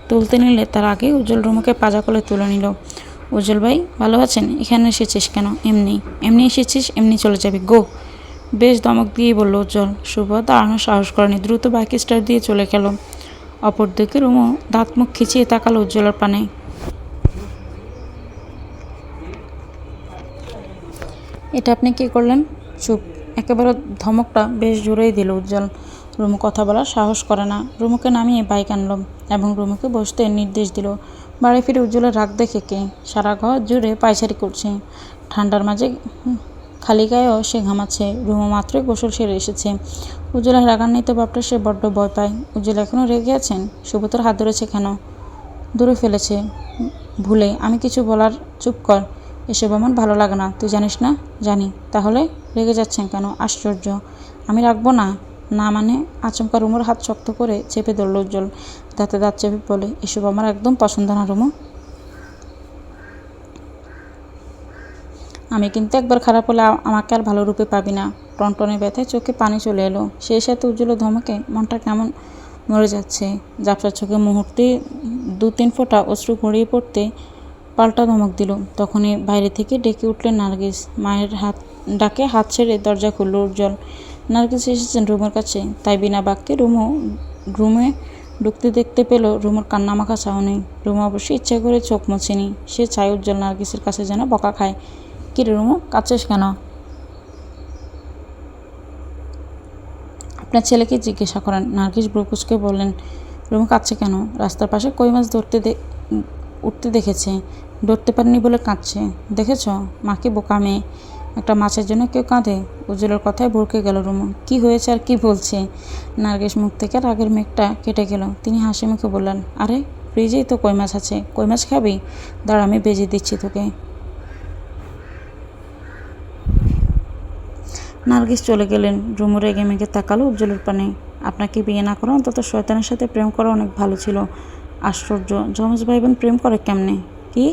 তুলতে নিলে তার আগে উজ্জ্বল রুমুকে পাজা কোলে তুলে নিল। উজ্জ্বল ভাই ভালো আছেন? এখানে এসেছিস কেন? এমনি। এমনি এসেছিস, এমনি চলে যাবি, গো। বেশ ধমক দিয়ে বলল উজ্জ্বল। শুভ দাঁড়ানোর সাহস করেনি, দ্রুত বাইক স্টার্ট দিয়ে চলে গেল। অপরদিকে রুমু দাঁত মুখ খিচিয়ে তাকালো উজ্জ্বলের পানে। এটা আপনি কী করলেন? চুপ। একেবারে ধমকটা বেশ জোরেই দিল উজ্জ্বল। রুমু কথা বলার সাহস করে না। রুমুকে নামিয়ে বাইক আনলো এবং রুমুকে বসতে নির্দেশ দিল। বাড়ি ফিরে উজ্জ্বলের রাগ দেখে কে সারা ঘর জুড়ে পায়চারি করছে। ঠান্ডার মাঝে খালি গায়েও সে ঘামাচ্ছে। রুমু মাত্রই গোসল সেরে এসেছে। উজ্জ্বলের রাগান্বিত ভাবটা সে বড্ড ভয় পায়। উজ্জ্বল এখনও রেগে আছেন? শুভতর হাত ধরেছে কেন? দূরে ফেলেছে ভুলে। আমি কিছু বলার। চুপ কর। এসব আমার ভালো লাগে না, তুই জানিস না? জানি। তাহলে রেগে যাচ্ছেন কেন? আশ্চর্য। আমি রাখবো না? না মানে? আচমকা রুমুর হাত শক্ত করে চেপে ধরল উজ্জ্বল। দাঁতে দাঁত চেপে বলে, এসব আমার একদম পছন্দ না রুমু। আমি কিন্তু একবার খারাপ হলে আমাকে আর ভালো রূপে পাবি না। টনটনে ব্যথায় চোখে পানি চলে এলো। সেই সাথে উজ্জ্বলের ধমকে মনটা কেমন মরে যাচ্ছে। ঝাপসা চোখে মুহূর্তে 2-3 ফোঁটা অশ্রু গড়িয়ে পড়তে পাল্টা ধমক দিল। তখনই বাইরে থেকে ডেকে উঠলেন নার্গিস। মায়ের ডাকে হাত ছেড়ে দরজা খুলল উজ্জ্বল। নার্গিস এসেছেন রুমুর কাছে। তাই বিনা বাক্যে রুমে ঢুকতে দেখতে পেল রুমুর কান্নামাখা চাহনি। রুমু অবশ্যই ইচ্ছা করে চোখ মোছেনি। সে চায় উজ্জ্বল নার্গিসের কাছে যেন বকা খায়। কি রে রুমু, কাঁদছিস কেন? আপনার ছেলেকে জিজ্ঞাসা করেন। নার্গিস ব্রুকুচকে বললেন। রুমু কাঁদছে কেন? রাস্তার পাশে কই মাছ উঠতে দেখেছে। ধরতে পারেনি বলে কাঁদছে। দেখেছ? মাকে বোকা মেয়ে। একটা মাছের জন্য কেউ কাঁদে? উজ্জ্বলের কথায় ভরকে গেল রুমু। কি হয়েছে আর কি বলছে? নার্গিস মুখ থেকে রাগের মেঘটা কেটে গেল। তিনি হাসি মুখে বললেন, আরে ফ্রিজেই তো কই মাছ আছে, কই মাছ খাবি? দাঁড়া, আমি বেজে দিচ্ছি তোকে। নার্গিস চলে গেলেন। রুমু রেগে মেগে তাকালো উজ্জ্বলের পানে। আপনাকে বিয়ে না করে অন্তত শয়তানের সাথে প্রেম করা অনেক ভালো ছিল। আশ্চর্য, যমজ ভাই বোন প্রেম করে কেমনে? কি?